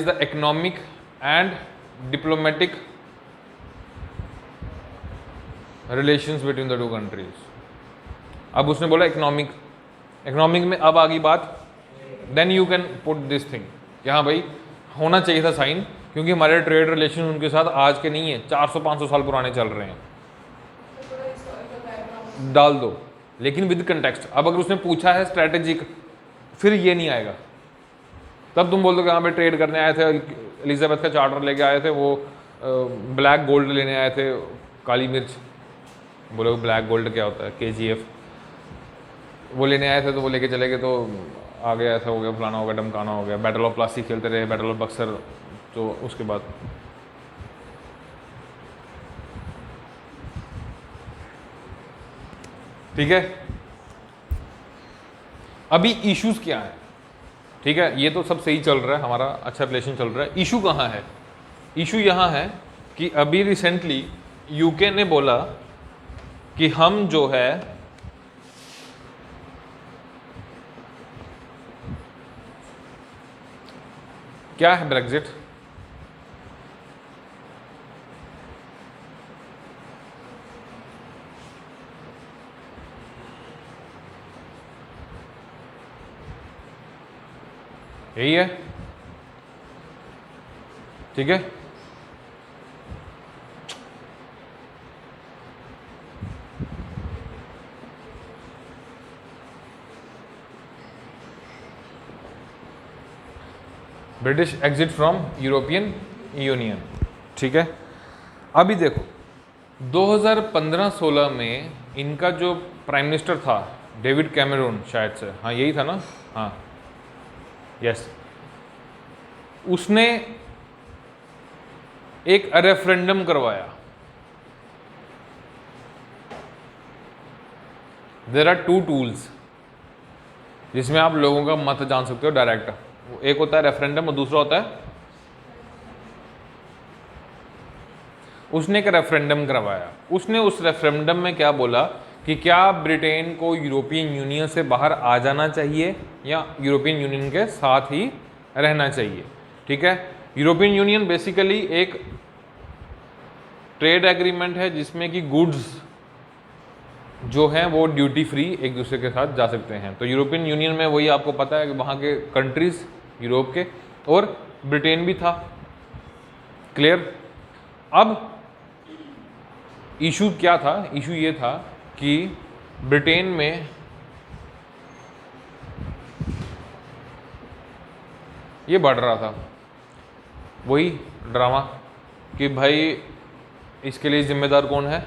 the economic and diplomatic relations between the two countries. अब उसने बोला इकोनॉमिक में अब आ गई बात, then you can put this thing कि हाँ भाई होना चाहिए था साइन, क्योंकि हमारे ट्रेड रिलेशन उनके साथ आज के नहीं है, 400-500 साल पुराने चल रहे हैं, डाल दो, लेकिन विद कंटेक्स्ट। अब अगर उसने पूछा है स्ट्रैटेजिक, फिर ये नहीं आएगा, तब तुम बोल दो कि हाँ भाई ट्रेड करने आए थे, एलिजाबेथ का चार्टर लेके आए थे, वो ब्लैक गोल्ड लेने आए थे, काली मिर्च, बोले ब्लैक गोल्ड क्या होता है, KGF, वो लेने आए थे तो वो लेके चले गए, तो आ गया, ऐसा हो गया, फलाना हो गया, डमकाना हो गया, बैटल ऑफ प्लासी खेलते रहे, बैटल ऑफ बक्सर, तो उसके बाद ठीक है। अभी इश्यूज क्या है? ठीक है, ये तो सब सही चल रहा है, हमारा अच्छा रिलेशन चल रहा है। इशू कहाँ है? इशू यहाँ है कि अभी रिसेंटली यूके ने बोला कि हम जो है क्या है ब्रेग्जिट? यही है, ठीक है। British exit from European union, ठीक है। अभी देखो 2015-16 में इनका जो प्राइम मिनिस्टर था डेविड कैमरून, शायद से, हाँ यही था ना, हाँ यस, उसने एक रेफरेंडम करवाया। देयर आर टू टूल्स जिसमें आप लोगों का मत जान सकते हो डायरेक्ट। एक होता है रेफरेंडम और दूसरा होता है, उसने एक रेफरेंडम करवाया। उसने उस रेफरेंडम में क्या बोला कि क्या ब्रिटेन को यूरोपियन यूनियन से बाहर आ जाना चाहिए या यूरोपियन यूनियन के साथ ही रहना चाहिए, ठीक है। यूरोपियन यूनियन बेसिकली एक ट्रेड एग्रीमेंट है जिसमें कि गुड्स जो हैं वो ड्यूटी फ्री एक दूसरे के साथ जा सकते हैं। तो यूरोपियन यूनियन में वही आपको पता है कि वहाँ के कंट्रीज़ यूरोप के, और ब्रिटेन भी था, क्लियर। अब इशू क्या था? इशू ये था कि ब्रिटेन में ये बढ़ रहा था, वही ड्रामा कि भाई इसके लिए जिम्मेदार कौन है,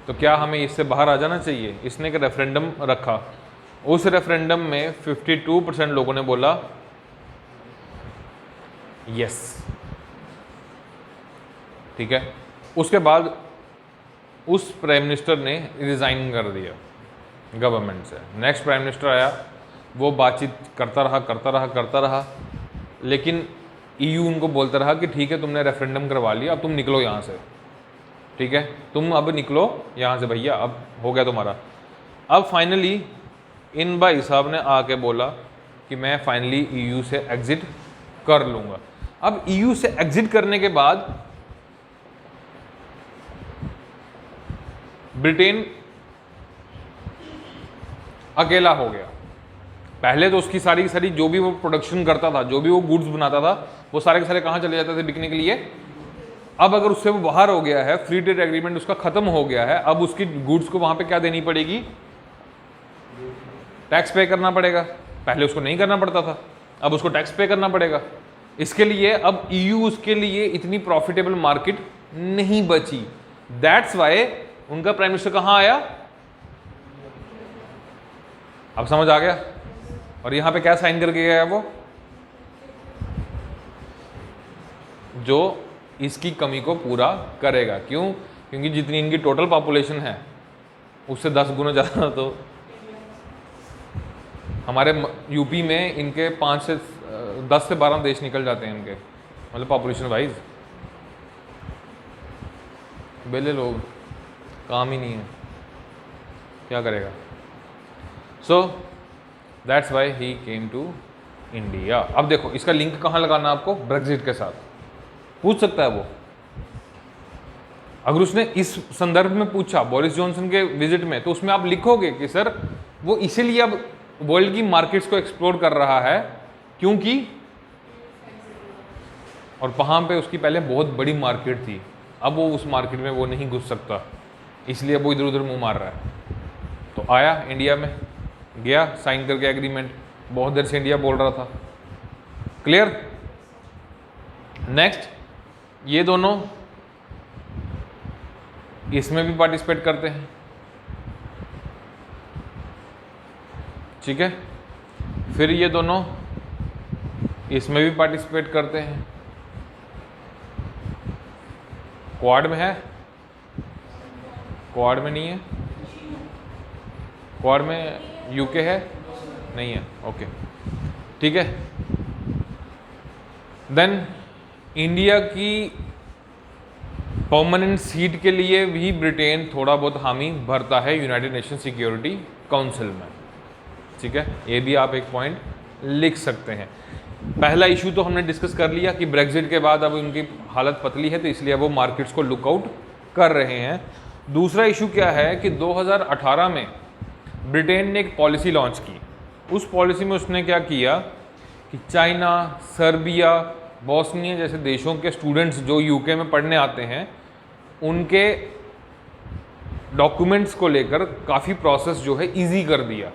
तो क्या हमें इससे बाहर आ जाना चाहिए। इसने एक रेफरेंडम रखा, उस रेफरेंडम में 52% लोगों ने बोला यस, ठीक है। उसके बाद उस प्राइम मिनिस्टर ने रिज़ाइन कर दिया गवर्नमेंट से। नेक्स्ट प्राइम मिनिस्टर आया, वो बातचीत करता रहा, लेकिन ईयू उनको बोलता रहा कि ठीक है तुमने रेफरेंडम करवा लिया, अब तुम निकलो यहाँ से, ठीक है, तुम अब निकलो यहाँ से भैया, अब हो गया तुम्हारा। अब फाइनली इन भाई साहब ने आके बोला कि मैं फाइनली ईयू से एग्जिट कर लूँगा। अब ईयू से एग्जिट करने के बाद ब्रिटेन अकेला हो गया। पहले तो उसकी सारी जो भी वो प्रोडक्शन करता था, जो भी वो गुड्स बनाता था, वो सारे के सारे कहाँ चले जाते थे बिकने के लिए। अब अगर उससे वो बाहर हो गया है, फ्री ट्रेड एग्रीमेंट उसका खत्म हो गया है, अब उसकी गुड्स को वहाँ पे क्या देनी पड़ेगी? टैक्स पे करना पड़ेगा। पहले उसको नहीं करना पड़ता था, अब उसको टैक्स पे करना पड़ेगा। इसके लिए अब ईयू उसके लिए इतनी प्रॉफिटेबल मार्केट नहीं बची। दैट्स वाई उनका प्राइम मिनिस्टर कहाँ आया? अब समझ आ गया। और यहाँ पे क्या साइन करके गया है वो? जो इसकी कमी को पूरा करेगा। क्यों? क्योंकि जितनी इनकी टोटल पॉपुलेशन है उससे 10 गुना ज़्यादा तो हमारे यूपी में इनके 10 से 12 देश निकल जाते हैं इनके, मतलब पॉपुलेशन वाइज। बेले लोग, काम ही नहीं है, क्या करेगा। So that's why he came to India. अब देखो इसका लिंक कहाँ लगाना आपको? ब्रेग्जिट के साथ पूछ सकता है वो। अगर उसने इस संदर्भ में पूछा बोरिस जॉनसन के विजिट में, तो उसमें आप लिखोगे कि सर वो इसीलिए अब वर्ल्ड की मार्केट्स को एक्सप्लोर कर रहा है क्योंकि, और वहाँ पे उसकी पहले बहुत बड़ी मार्केट थी, अब वो उस मार्केट में वो नहीं घुस सकता, इसलिए वो इधर उधर मुंह मार रहा है। तो आया इंडिया में, गया साइन करके एग्रीमेंट, बहुत देर से इंडिया बोल रहा था। क्लियर? नेक्स्ट, ये दोनों इसमें भी पार्टिसिपेट करते हैं, ठीक है। फिर ये दोनों इसमें भी पार्टिसिपेट करते हैं। क्वाड में है? क्वाड में नहीं है। क्वाड में यूके है? नहीं है, ओके, ठीक है। देन इंडिया की परमानेंट सीट के लिए भी ब्रिटेन थोड़ा बहुत हामी भरता है यूनाइटेड नेशन सिक्योरिटी काउंसिल में, ठीक है। ये भी आप एक पॉइंट लिख सकते हैं। पहला इशू तो हमने डिस्कस कर लिया कि ब्रेग्जिट के बाद अब उनकी हालत पतली है, तो इसलिए वो मार्केट्स को लुकआउट कर रहे हैं। दूसरा इशू क्या है कि 2018 में ब्रिटेन ने एक पॉलिसी लॉन्च की। उस पॉलिसी में उसने क्या किया कि चाइना, सर्बिया, बॉस्निया जैसे देशों के स्टूडेंट्स जो यूके में पढ़ने आते हैं, उनके डॉक्यूमेंट्स को लेकर काफ़ी प्रोसेस जो है इजी कर दिया।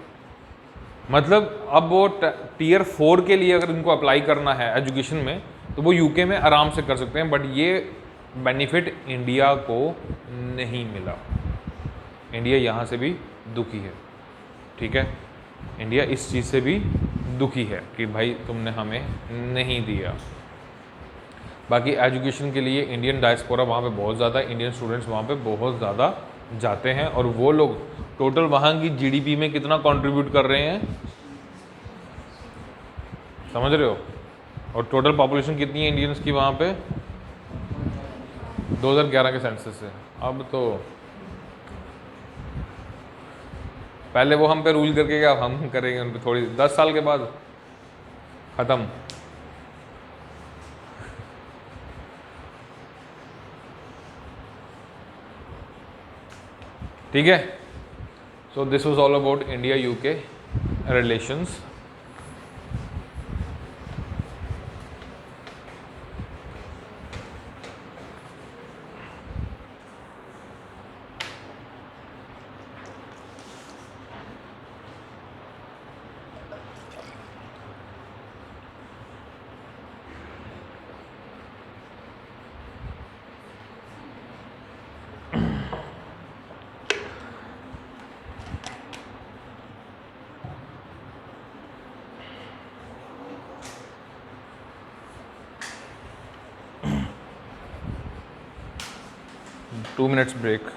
मतलब अब वो टीयर 4 के लिए अगर उनको अप्लाई करना है एजुकेशन में, तो वो यूके में आराम से कर सकते हैं। बट ये बेनिफिट इंडिया को नहीं मिला। इंडिया यहाँ से भी दुखी है, ठीक है। इंडिया इस चीज़ से भी दुखी है कि भाई तुमने हमें नहीं दिया। बाकी एजुकेशन के लिए इंडियन डायस्पोरा वहाँ पे बहुत ज़्यादा, इंडियन स्टूडेंट्स वहाँ पे बहुत ज़्यादा जाते हैं, और वो लोग टोटल वहाँ की जीडीपी में कितना कंट्रीब्यूट कर रहे हैं, समझ रहे हो। और टोटल पॉपुलेशन कितनी है इंडियंस की वहाँ पे, 2011 के सेंसस से। अब तो पहले वो हम पे रूल करके क्या हम करेंगे उन पे, थोड़ी 10 साल के बाद ख़त्म। ठीक है। So this was all about India UK relations. Two minutes break.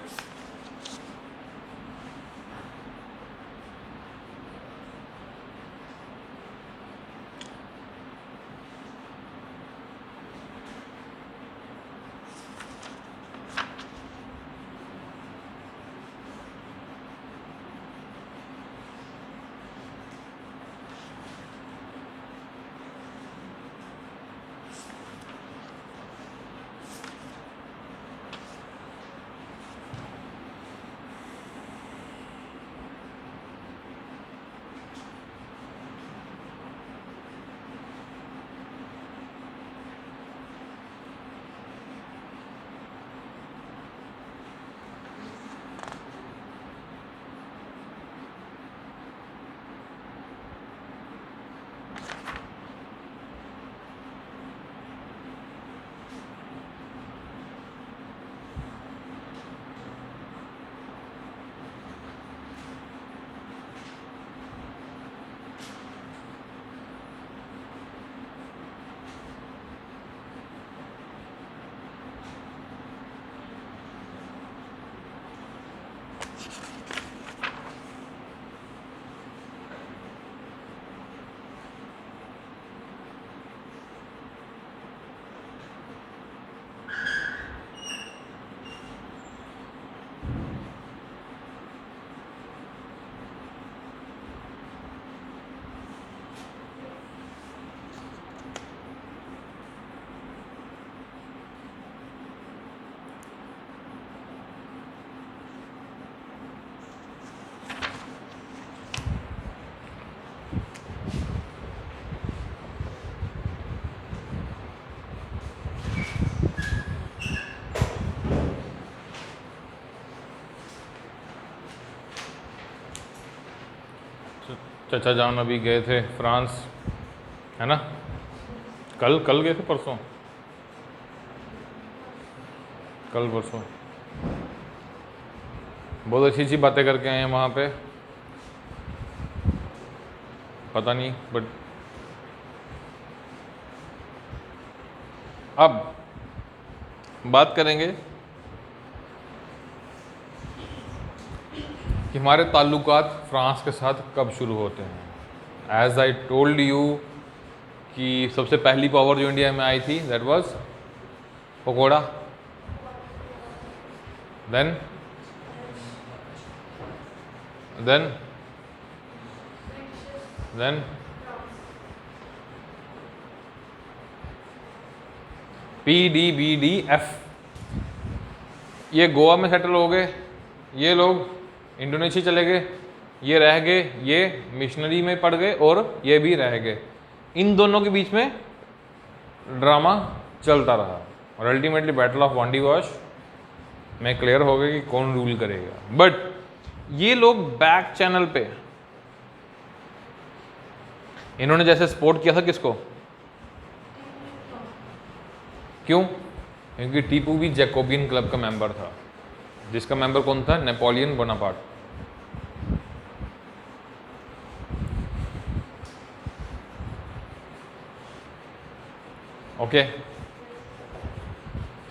चचा जान अभी गए थे फ्रांस, है ना। कल गए थे, परसों, कल परसों। बहुत अच्छी अच्छी बातें करके आए हैं वहाँ पे, पता नहीं। बट अब बात करेंगे कि हमारे ताल्लुकात फ्रांस के साथ कब शुरू होते हैं। एज आई टोल्ड यू कि सबसे पहली पावर जो इंडिया में आई थी that was pakora, then PDBDF, ये गोवा में सेटल हो गए, ये लोग इंडोनेशिया चले गए, ये रह गए, ये मिशनरी में पड़ गए और ये भी रह गए। इन दोनों के बीच में ड्रामा चलता रहा और अल्टीमेटली बैटल ऑफ वांडी वॉश में क्लियर हो गया कि कौन रूल करेगा। बट ये लोग बैक चैनल पे इन्होंने जैसे सपोर्ट किया था किसको, क्यों? क्योंकि टीपू भी जैकोबियन क्लब का मेंबर था, जिसका मेंबर कौन था? Napoleon Bonaparte. ओके,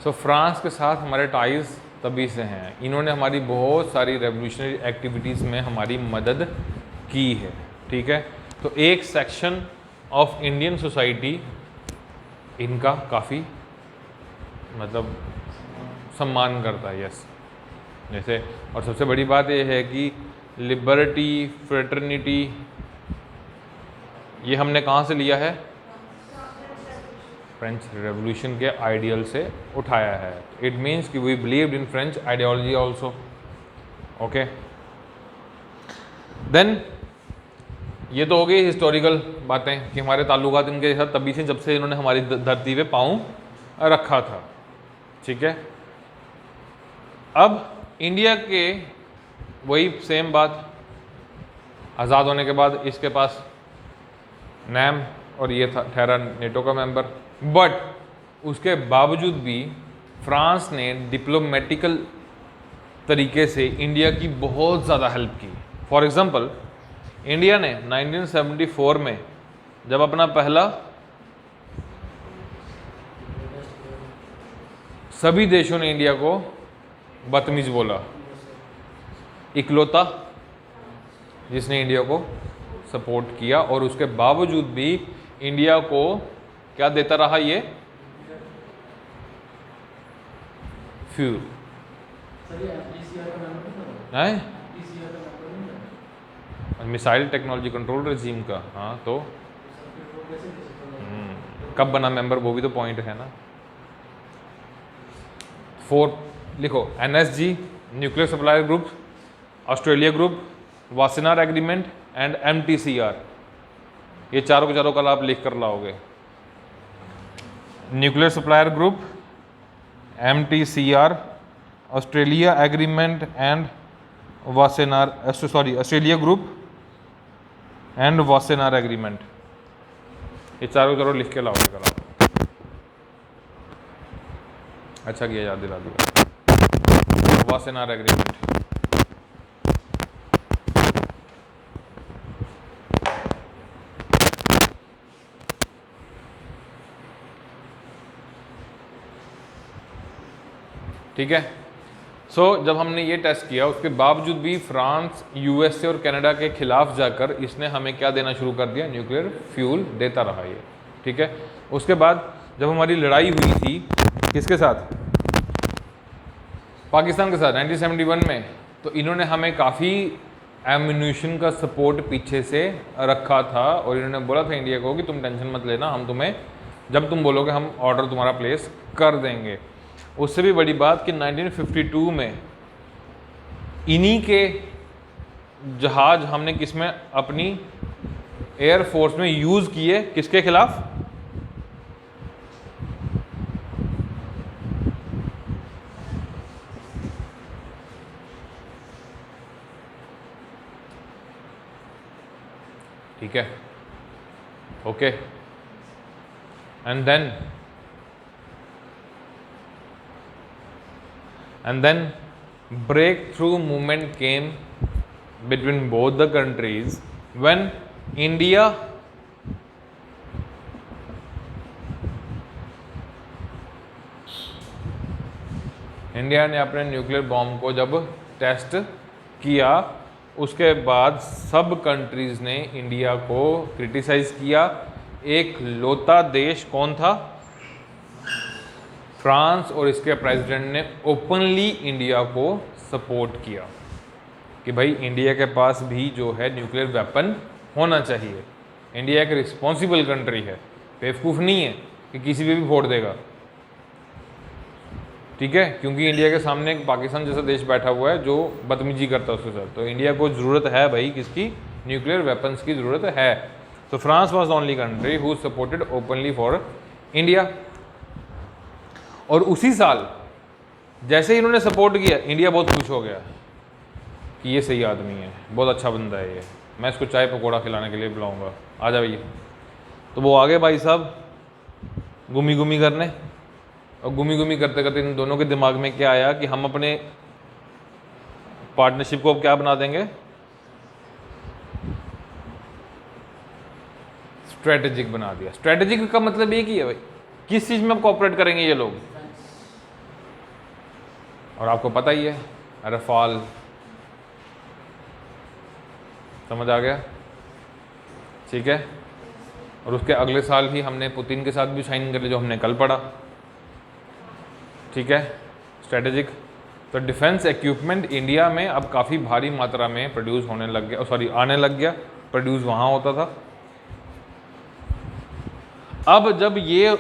सो फ्रांस के साथ हमारे टाइज तभी से हैं, इन्होंने हमारी बहुत सारी रेवोल्यूशनरी एक्टिविटीज़ में हमारी मदद की है, ठीक है। तो एक सेक्शन ऑफ इंडियन सोसाइटी इनका काफ़ी मतलब सम्मान करता है, यस। जैसे और सबसे बड़ी बात यह है कि लिबर्टी, फ्रेटर्निटी, ये हमने कहाँ से लिया है? फ्रेंच रेवोल्यूशन के आइडियल से उठाया है। इट मीन्स कि we believed in French ideology also. Okay, then ये तो हो गई हिस्टोरिकल बातें कि हमारे ताल्लुकात इनके साथ तभी से जब से इन्होंने हमारी धरती पे पाँव रखा था, ठीक है। अब इंडिया के वही सेम बात, आज़ाद होने के बाद इसके पास नैम और ये था ठहरा नेटो का मेंबर, बट उसके बावजूद भी फ्रांस ने डिप्लोमेटिकल तरीके से इंडिया की बहुत ज़्यादा हेल्प की। फॉर एग्ज़ाम्पल, इंडिया ने 1974 में जब अपना पहला, सभी देशों ने इंडिया को बदतमीज बोला, इकलौता जिसने इंडिया को सपोर्ट किया, और उसके बावजूद भी इंडिया को क्या देता रहा? ये फ्यूल है, मिसाइल टेक्नोलॉजी कंट्रोल रेजीम का। हाँ, तो कब बना मेंबर, वो भी तो पॉइंट है ना। 4 लिखो, NSG, nuclear supplier group, Australia group, Wassenaar agreement and MTCR, ये चारों के चारों कल आप लिख कर लाओगे। Nuclear supplier group, MTCR, Australia agreement and Wassenaar, sorry Australia group and Wassenaar agreement, ये चारों चारों लिख के लाओगे कल आप। अच्छा किया याद दिला दिया। वासेनार एग्रीमेंट, ठीक है। सो जब हमने ये टेस्ट किया, उसके बावजूद भी फ्रांस, USA और कनाडा के खिलाफ जाकर इसने हमें क्या देना शुरू कर दिया? न्यूक्लियर फ्यूल देता रहा ये, ठीक है। उसके बाद जब हमारी लड़ाई हुई थी किसके साथ? पाकिस्तान के साथ 1971 में, तो इन्होंने हमें काफ़ी एम्यूनिशन का सपोर्ट पीछे से रखा था और इन्होंने बोला था इंडिया को कि तुम टेंशन मत लेना, हम तुम्हें जब तुम बोलोगे हम ऑर्डर तुम्हारा प्लेस कर देंगे। उससे भी बड़ी बात कि 1952 में इन्हीं के जहाज हमने किस में अपनी एयर फोर्स में यूज़ किए, किसके खिलाफ? ठीक है, okay. and then breakthrough movement came between both the countries when India ने अपने न्यूक्लियर बॉम्ब को जब टेस्ट किया, उसके बाद सब कंट्रीज़ ने इंडिया को क्रिटिसाइज़ किया। एक लौता देश कौन था? फ्रांस, और इसके प्रेसिडेंट ने ओपनली इंडिया को सपोर्ट किया कि भाई इंडिया के पास भी जो है न्यूक्लियर वेपन होना चाहिए। इंडिया एक रिस्पॉन्सिबल कंट्री है, बेवकूफ़ नहीं है कि किसी पे भी फोड़ देगा, ठीक है, क्योंकि इंडिया के सामने एक पाकिस्तान जैसा देश बैठा हुआ है जो बदतमीजी करता है उसके साथ, तो इंडिया को ज़रूरत है भाई किसकी, न्यूक्लियर वेपन्स की ज़रूरत है। तो France was the only country who supported openly for India. और उसी साल जैसे ही इन्होंने सपोर्ट किया, इंडिया बहुत खुश हो गया कि ये सही आदमी है, बहुत अच्छा बंदा है ये, मैं इसको चाय पकौड़ा खिलाने के लिए बुलाऊंगा, आ जा भैया। तो वो आगे भाई साहब गुमी गुमी करने, और गुमी गुमी करते करते इन दोनों के दिमाग में क्या आया कि हम अपने पार्टनरशिप को अब क्या बना देंगे, स्ट्रेटेजिक बना दिया। स्ट्रेटेजिक का मतलब एक ही है भाई, किस चीज़ में अब कोऑपरेट करेंगे ये लोग, और आपको पता ही है रफाल, समझ आ गया, ठीक है। और उसके अगले साल ही हमने पुतिन के साथ भी साइन कर लिया, जो हमने कल पढ़ा, ठीक है, स्ट्रेटेजिक। तो डिफेंस इक्विपमेंट इंडिया में अब काफ़ी भारी मात्रा में प्रोड्यूस होने लग गया, सॉरी आने लग गया, प्रोड्यूस वहाँ होता था। अब जब ये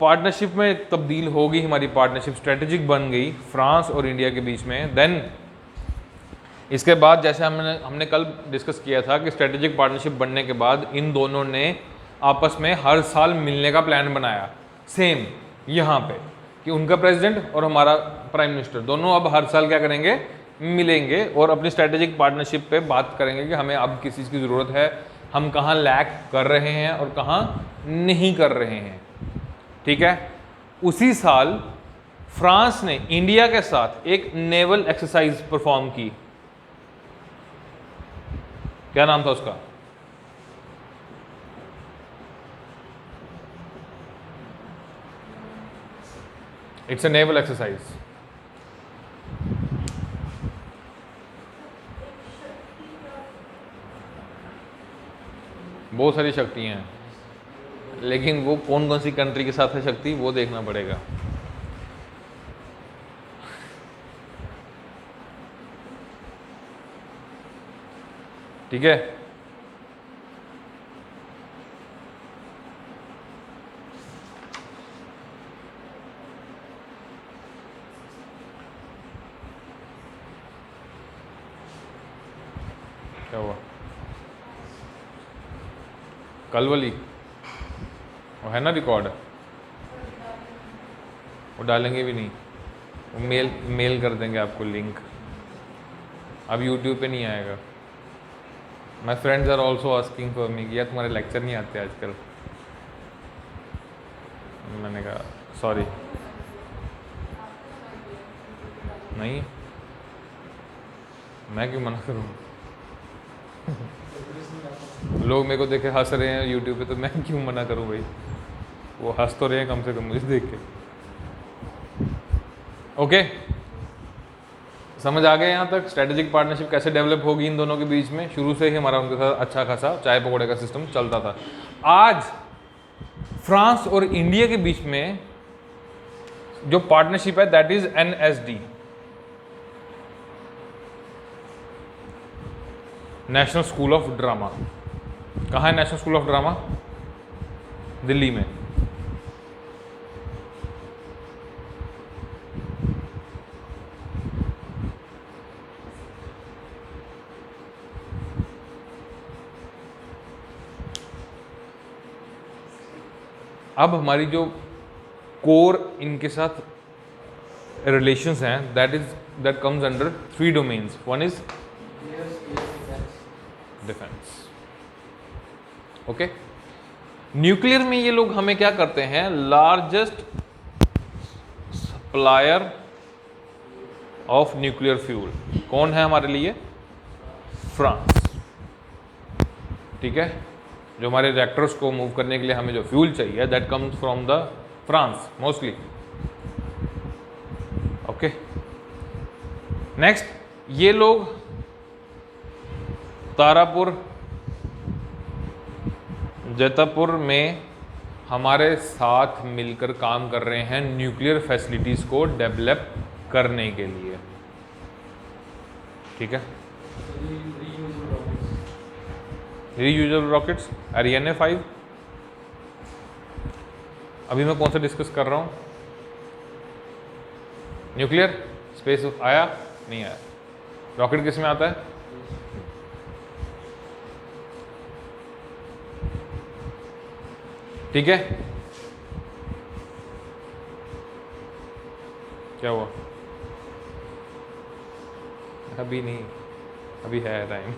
पार्टनरशिप में तब्दील होगी, हमारी पार्टनरशिप स्ट्रेटेजिक बन गई फ्रांस और इंडिया के बीच में, देन इसके बाद जैसे हमने कल डिस्कस किया था कि स्ट्रेटेजिक पार्टनरशिप बनने के बाद इन दोनों ने आपस में हर साल मिलने का प्लान बनाया, सेम यहाँ पे कि उनका प्रेसिडेंट और हमारा प्राइम मिनिस्टर दोनों अब हर साल क्या करेंगे, मिलेंगे और अपनी स्ट्रेटेजिक पार्टनरशिप पे बात करेंगे कि हमें अब किस चीज़ की ज़रूरत है, हम कहाँ लैक कर रहे हैं और कहाँ नहीं कर रहे हैं, ठीक है। उसी साल फ्रांस ने इंडिया के साथ एक नेवल एक्सरसाइज परफॉर्म की, क्या नाम था उसका, इट्स अ नेवल एक्सरसाइज। बहुत सारी शक्तियां हैं, लेकिन वो कौन कौन सी कंट्री के साथ है शक्ति, वो देखना पड़ेगा। ठीक है, क्या हुआ, कल वाली वो है ना रिकॉर्ड, वो डालेंगे भी नहीं, वो मेल कर देंगे आपको लिंक, अब यूट्यूब पे नहीं आएगा। My friends are also asking for me कि यार तुम्हारे लेक्चर नहीं आते आजकल, मैंने कहा सॉरी नहीं, मैं क्यों मना करूँ लोग मेरे को देखे हंस रहे हैं यूट्यूब पे, तो मैं क्यों मना करूँ भाई, वो हंस तो रहे हैं कम से कम मुझे देख के। ओके, समझ आ गया यहाँ तक स्ट्रेटेजिक पार्टनरशिप कैसे डेवलप होगी इन दोनों के बीच में। शुरू से ही हमारा उनके साथ अच्छा खासा चाय पकौड़े का सिस्टम चलता था। आज फ्रांस और इंडिया के बीच में जो पार्टनरशिप है that is NSD, national school of drama. कहाँ है national school of drama? Delhi में। अब हमारी जो कोर इनके साथ रिलेशंस हैं that comes under 3 domains. One is defence, okay. Nuclear में ये लोग हमें क्या करते हैं, largest supplier of nuclear fuel कौन है हमारे लिए? फ्रांस, ठीक है। जो हमारे रिएक्टर्स को मूव करने के लिए हमें जो फ्यूल चाहिए that comes from the France mostly, okay. Next, ये लोग तारापुर जैतापुर में हमारे साथ मिलकर काम कर रहे हैं न्यूक्लियर फैसिलिटीज़ को डेवलप करने के लिए, ठीक है। Reusable rockets, Ariane 5। अभी मैं कौन सा डिस्कस कर रहा हूँ? न्यूक्लियर स्पेस आया नहीं आया? रॉकेट किस में आता है? ठीक है, क्या हुआ? अभी नहीं, अभी है टाइम।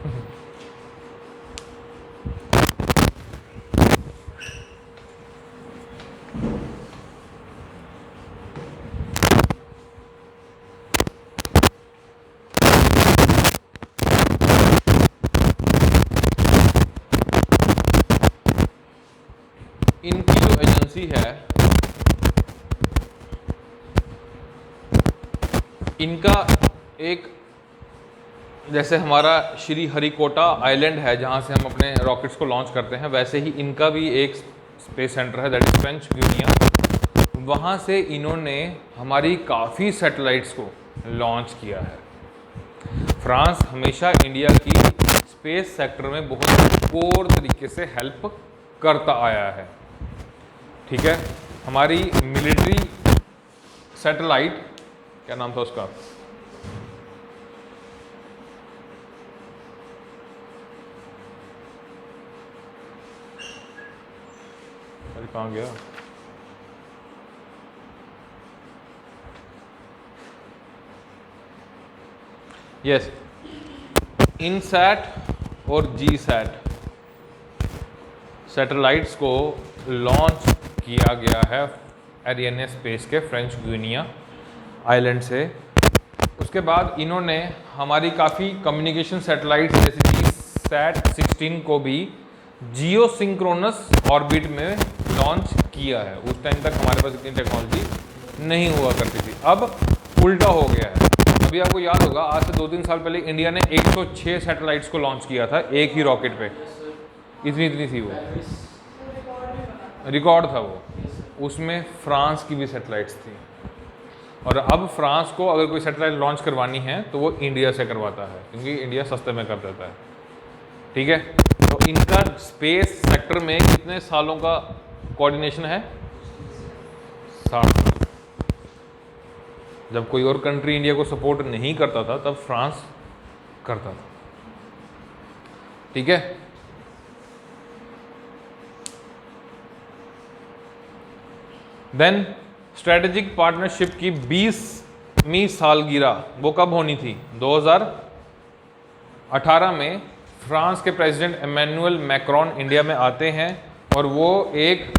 इनकी जो एजेंसी है, इनका एक, जैसे हमारा श्री हरिकोटा आइलैंड है जहाँ से हम अपने रॉकेट्स को लॉन्च करते हैं, वैसे ही इनका भी एक स्पेस सेंटर है, दैट इज फ्रेंच ग्विनिया। वहाँ से इन्होंने हमारी काफ़ी सैटेलाइट्स को लॉन्च किया है। फ्रांस हमेशा इंडिया की स्पेस सेक्टर में बहुत कोर तरीके से हेल्प करता आया है। ठीक है, हमारी मिलिट्री सैटेलाइट, क्या नाम था उसका, अरे कहाँ गया? यस, इनसैट और जीसैट सैटेलाइट्स को लॉन्च किया गया है एरियन स्पेस के फ्रेंच ग्विनिया आइलैंड से। उसके बाद इन्होंने हमारी काफ़ी कम्युनिकेशन सैटेलाइट्स जैसे जीसैट 16 को भी जियो सिंक्रोनस ऑर्बिट में लॉन्च किया है। उस टाइम तक हमारे पास इतनी टेक्नोलॉजी नहीं हुआ करती थी, अब उल्टा हो गया है। अभी आपको याद होगा, आज से 2-3 साल पहले इंडिया ने 106 सैटेलाइट्स को लॉन्च किया था एक ही रॉकेट पे। इतनी थी वो, रिकॉर्ड था वो। उसमें फ्रांस की भी सैटेलाइट्स थी, और अब फ्रांस को अगर कोई सैटेलाइट लॉन्च करवानी है तो वो इंडिया से करवाता है, क्योंकि इंडिया सस्ते में कर देता है। ठीक है, तो इनका स्पेस सेक्टर में कितने सालों का कोऑर्डिनेशन है? 60। जब कोई और कंट्री इंडिया को सपोर्ट नहीं करता था तब फ्रांस करता था। ठीक है, देन स्ट्रेटेजिक पार्टनरशिप की 20वीं सालगिरह वो कब होनी थी? 2018 में फ्रांस के प्रेसिडेंट इमैनुअल मैक्रोन इंडिया में आते हैं और वो एक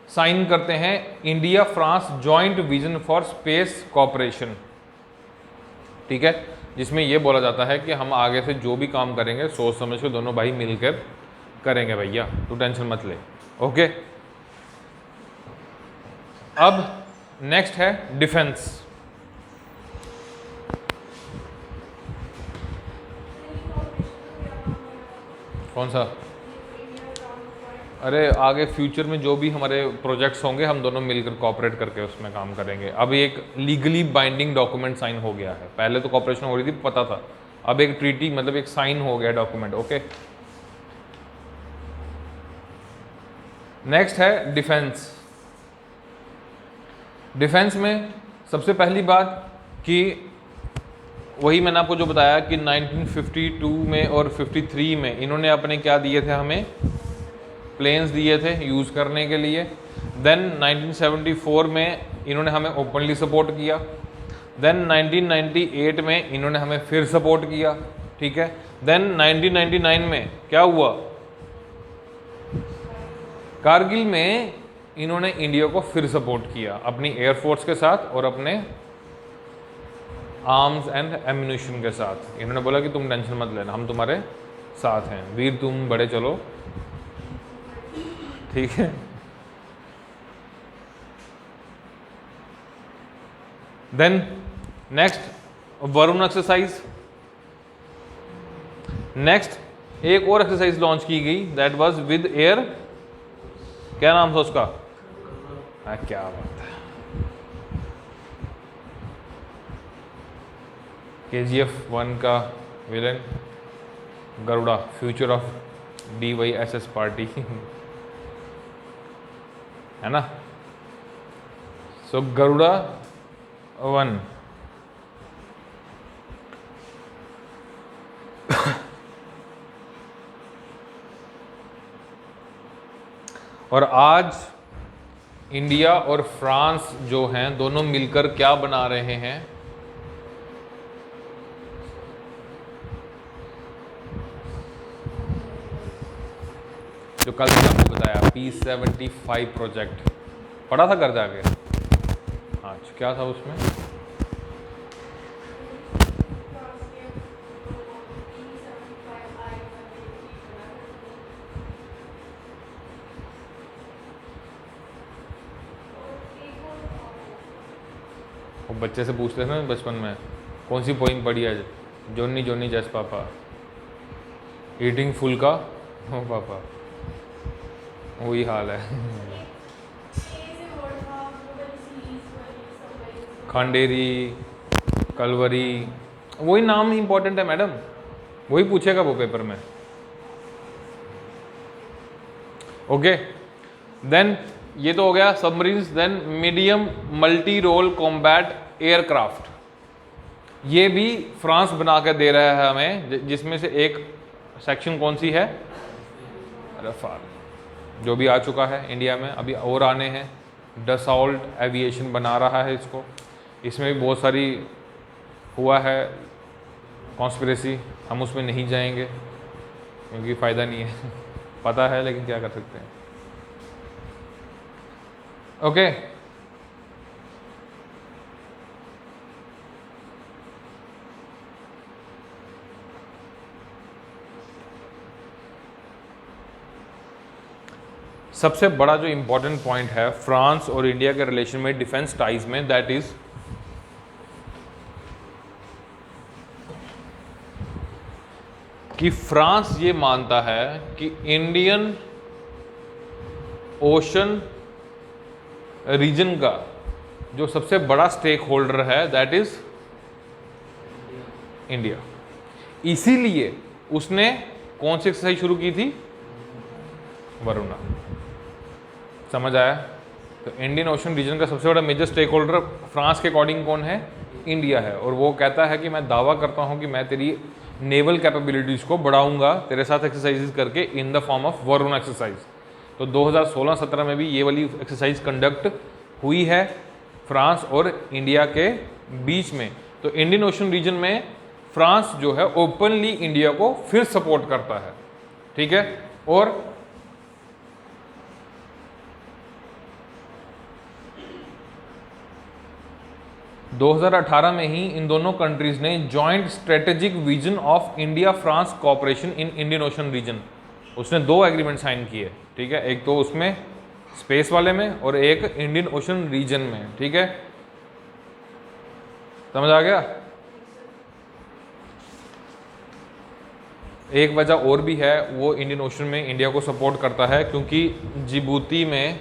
साइन करते हैं India France joint vision for space cooperation. ठीक है, जिसमें ये बोला जाता है कि हम आगे से जो भी काम करेंगे सोच समझ के दोनों भाई मिलकर करेंगे भैया, तू टेंशन मत ले। ओके, अब नेक्स्ट है डिफेंस। कौन सा? अरे आगे फ्यूचर में जो भी हमारे प्रोजेक्ट्स होंगे हम दोनों मिलकर कोऑपरेट करके उसमें काम करेंगे। अब एक लीगली बाइंडिंग डॉक्यूमेंट साइन हो गया है, पहले तो कोऑपरेशन हो रही थी पता था, अब एक ट्रीटी मतलब एक साइन हो गया डॉक्यूमेंट। ओके, नेक्स्ट है डिफेंस। डिफेंस में सबसे पहली बात कि वही मैंने आपको जो बताया कि 1952 में और 53 में इन्होंने अपने क्या दिए थे, हमें प्लेन्स दिए थे यूज़ करने के लिए। देन 1974 में इन्होंने हमें ओपनली सपोर्ट किया। देन 1998 में इन्होंने हमें फिर सपोर्ट किया। ठीक है, देन 1999 में क्या हुआ? कारगिल में इन्होंने इंडिया को फिर सपोर्ट किया अपनी एयरफोर्स के साथ और अपने आर्म्स एंड एम्यूनिशन के साथ। इन्होंने बोला कि तुम टेंशन मत लेना, हम तुम्हारे साथ हैं, वीर तुम बड़े चलो। ठीक है, then next Varun exercise. Next एक और एक्सरसाइज लॉन्च की गई, दैट वाज विद एयर, क्या नाम था उसका? क्या बात है, KGF 1 का villain Garuda, future of DYSS party है ना। सो गरुड़ा 1 और आज इंडिया और फ्रांस जो हैं दोनों मिलकर क्या बना रहे हैं? जो कल मैंने आपको बताया P75 प्रोजेक्ट, पढ़ा था घर जाके? हाँ, क्या था उसमें? वो बच्चे से पूछते थे ना बचपन में, कौन सी पोइम पढ़ी आज? जोनी जोनी जस पापा, ईटिंग फुल का हो पापा, वही हाल है। खांडेरी, कलवरी, वही नाम इंपॉर्टेंट है मैडम, वही पूछेगा वो पेपर में। ओके, देन ये तो हो गया submarines. Then medium multi role combat aircraft, ये भी फ्रांस बना कर दे रहा है हमें, जिसमें से एक सेक्शन कौन सी है? रफाल, जो भी आ चुका है इंडिया में, अभी और आने हैं। डसॉल्ट एविएशन बना रहा है इसको, इसमें भी बहुत सारी हुआ है कॉन्स्पिरेसी, हम उसमें नहीं जाएंगे क्योंकि फ़ायदा नहीं है। पता है लेकिन क्या कर सकते हैं। ओके, सबसे बड़ा जो इम्पोर्टेंट पॉइंट है फ्रांस और इंडिया के रिलेशन में, डिफेंस टाइज में, दैट इज कि फ्रांस ये मानता है कि इंडियन ओशन रीजन का जो सबसे बड़ा स्टेक होल्डर है दैट इज इंडिया। इसीलिए उसने कौन सी एक्सरसाइज शुरू की थी? वरुणा। समझ आया? तो इंडियन ओशन रीजन का सबसे बड़ा मेजर स्टेक होल्डर फ्रांस के अकॉर्डिंग कौन है? इंडिया है। और वो कहता है कि मैं दावा करता हूं कि मैं तेरी नेवल कैपेबिलिटीज को बढ़ाऊंगा तेरे साथ एक्सरसाइजेज करके in the form of Varuna exercise. तो 2016-17 में भी ये वाली एक्सरसाइज कंडक्ट हुई है फ्रांस और इंडिया के बीच में। तो इंडियन ओशन रीजन में फ्रांस जो है ओपनली इंडिया को फिर सपोर्ट करता है, ठीक है। और – 2018 में ही इन दोनों कंट्रीज ने joint strategic vision of India France cooperation in Indian Ocean region, उसने 2 एग्रीमेंट साइन किए, ठीक है। एक तो उसमें स्पेस वाले में और एक इंडियन ओशन रीजन में, ठीक है। समझ आ गया? एक वजह और भी है, वो इंडियन ओशन में इंडिया को सपोर्ट करता है क्योंकि जिबूती में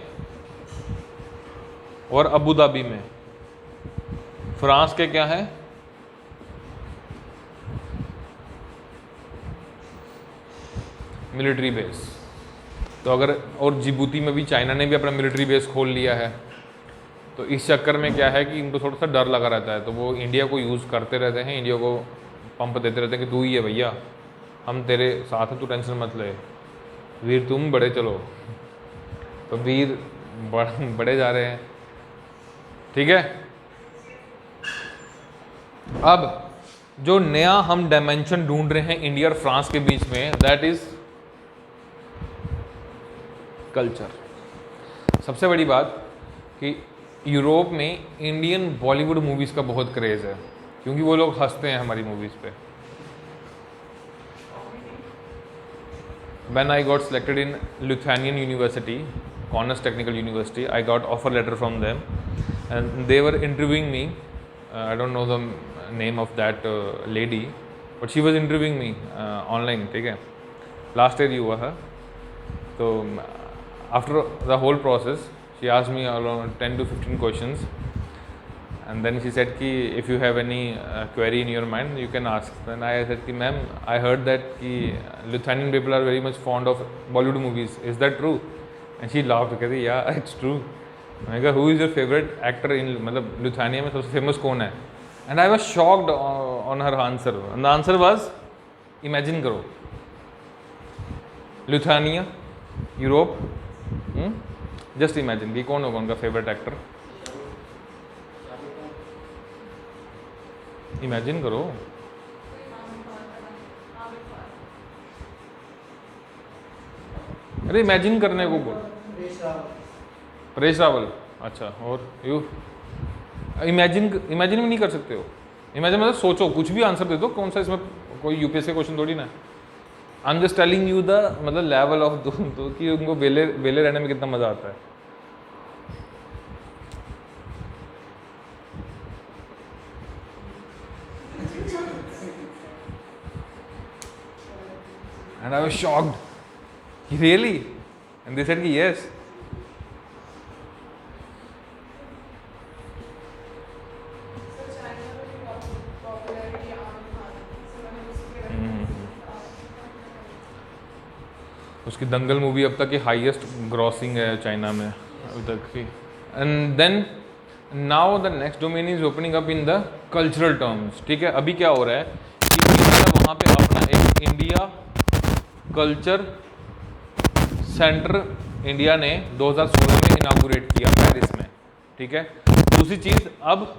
और अबू धाबी में फ्रांस के क्या है? Military base. तो अगर, और जिबूती में भी चाइना ने भी अपना मिलिट्री बेस खोल लिया है, तो इस चक्कर में क्या है कि इनको थोड़ा सा डर लगा रहता है, तो वो इंडिया को यूज़ करते रहते हैं, इंडिया को पंप देते रहते हैं कि तू ही है भैया, हम तेरे साथ हैं, तू टेंशन मत ले, वीर तुम बड़े चलो। तो वीर बड़े जा रहे हैं, ठीक है। अब जो नया हम डायमेंशन ढूंढ रहे हैं इंडिया और फ्रांस के बीच में, दैट इज कल्चर। सबसे बड़ी बात कि यूरोप में इंडियन बॉलीवुड मूवीज़ का बहुत क्रेज़ है क्योंकि वो लोग हंसते हैं हमारी मूवीज़ पे। When I got selected in Lithuanian University, Kaunas Technical University, I got offer letter from them, and they were interviewing me. I don't know the name of that lady, but she was interviewing me online. ठीक है, last year ही हुआ है। तो after the whole process, she asked me around 10 to 15 questions, and then she said कि if you have any query in your mind, you can ask. Then I said कि ma'am, I heard that कि Lithuanian people are very much fond of Bollywood movies. Is that true? And she laughed, कहती yeah, it's true. मैंने कहा who is your favorite actor in, मतलब Lithuania में सबसे famous कौन है? And I was shocked on her answer. And the answer was, imagine करो, Lithuania, Europe, just imagine कि कौन होगा उनका फेवरेट एक्टर, इमेजिन करो। अरे इमेजिन करने को बोल। परेश रावल, अच्छा। और यू इमेजिन भी नहीं कर सकते हो? इमेजिन मतलब सोचो, कुछ भी आंसर दे दो, कौन सा इसमें कोई यूपीएससी क्वेश्चन थोड़ी ना। I am just telling you the मतलब लेवल ऑफ दो कि उनको वेले वेले रहने में कितना मजा आता है। And I was shocked. Really? And they said कि yes. उसकी दंगल मूवी अब तक की हाईएस्ट ग्रॉसिंग है चाइना में अभी तक की। And then now the next domain is opening up in the cultural terms. ठीक है, अभी क्या हो रहा है कि वहाँ पे अपना एक इंडिया कल्चर सेंटर इंडिया ने 2016 में इनागुरेट किया पेरिस में। ठीक है, दूसरी चीज़, अब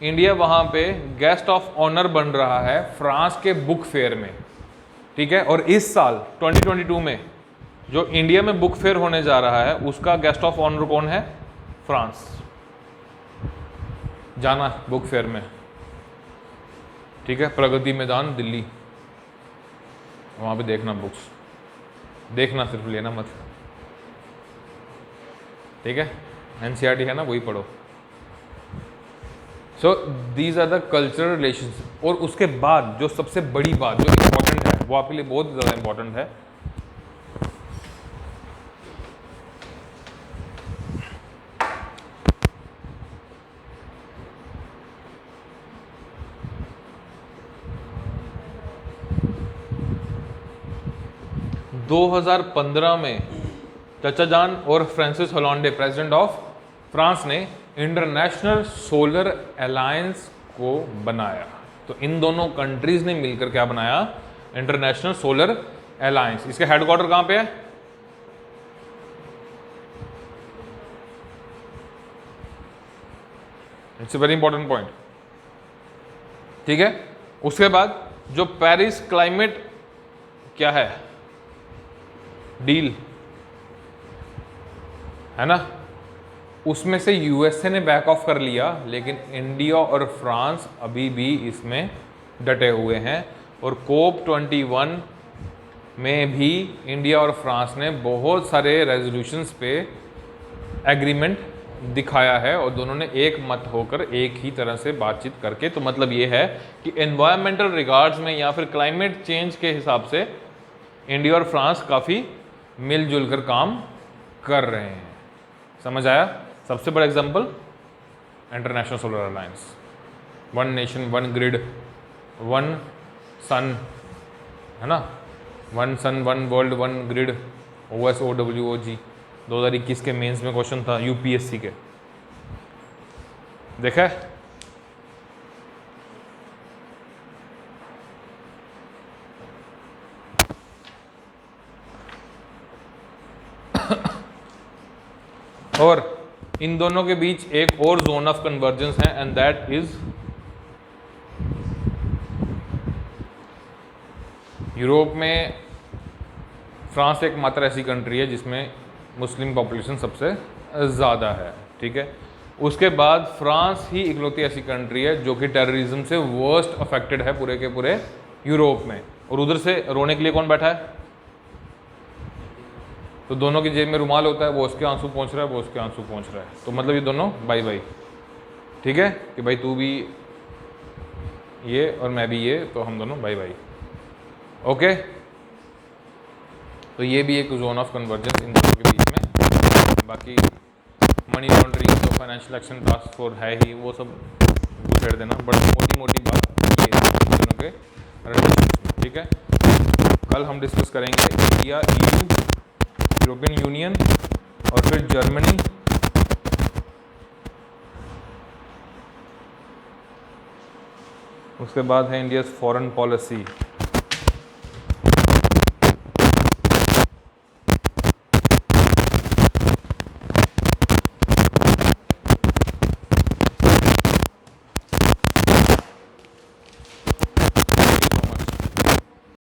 इंडिया वहाँ पे गेस्ट ऑफ ऑनर बन रहा है फ्रांस के बुक फेयर में। ठीक है, और इस साल 2022 में जो इंडिया में बुक फेयर होने जा रहा है उसका गेस्ट ऑफ ऑनर कौन है? फ्रांस। जाना बुक फेयर में। ठीक है, प्रगति मैदान दिल्ली, वहाँ पे देखना बुक्स, देखना सिर्फ, लेना मत। ठीक है, एनसीईआरटी है ना, वही पढ़ो। So these are the cultural relations. और उसके बाद जो सबसे बड़ी बात जो इम्पोर्टेंट है, वो आपके लिए बहुत ज़्यादा इम्पोर्टेंट है, दो 2015 में चचा जान और फ्रांसिस होलांडे, प्रेसिडेंट ऑफ फ्रांस, ने इंटरनेशनल सोलर अलायंस को बनाया। तो इन दोनों कंट्रीज ने मिलकर क्या बनाया? International solar alliance. इसके हेडक्वार्टर कहां पे है? It's a very important point. ठीक है, उसके बाद जो पेरिस क्लाइमेट क्या है डील है ना, उसमें से यूएसए ने बैक ऑफ कर लिया, लेकिन इंडिया और फ्रांस अभी भी इसमें डटे हुए हैं। और कोप 21 में भी इंडिया और फ्रांस ने बहुत सारे रेजोल्यूशंस पे एग्रीमेंट दिखाया है और दोनों ने एक मत होकर एक ही तरह से बातचीत करके। तो मतलब ये है कि एनवायरमेंटल रिगार्ड्स में या फिर क्लाइमेट चेंज के हिसाब से इंडिया और फ्रांस काफ़ी मिलजुल कर काम कर रहे हैं। समझ आया? सबसे बड़ा example international solar alliance, one nation one grid, one sun, है ना, one sun one world one grid, OSOWOG 2021 के मेंस में क्वेश्चन था यूपीएससी के, देखा है? और इन दोनों के बीच एक और जोन ऑफ कन्वर्जेंस है एंड दैट इज यूरोप में फ्रांस एकमात्र ऐसी कंट्री है जिसमें मुस्लिम पॉपुलेशन सबसे ज़्यादा है। ठीक है, उसके बाद फ्रांस ही इकलौती ऐसी कंट्री है जो कि टेररिज्म से वर्स्ट अफेक्टेड है पूरे के पूरे यूरोप में। और उधर से रोने के लिए कौन बैठा है? तो दोनों की जेब में रुमाल होता है, वो उसके आंसू पहुंच रहा है, वो उसके आंसू पहुंच रहा है। तो मतलब ये दोनों बाई बाई। ठीक है, कि भाई तू भी ये और मैं भी ये, तो हम दोनों बाई बाई। ओके, तो ये भी एक जोन ऑफ कन्वर्जेंस इन दोनों के बीच में। बाकी मनी लॉन्ड्रिंग तो फाइनेंशियल एक्शन टास्क फोर्स है ही, वो सब छेड़ देना, बड़ी मोटी मोटी बात ये है इन दोनों के रिलेशंस में। ठीक है, कल हम डिस्कस करेंगे इंडिया, EU, यूरोपियन यूनियन और फिर जर्मनी, उसके बाद है इंडिया फॉरेन पॉलिसी।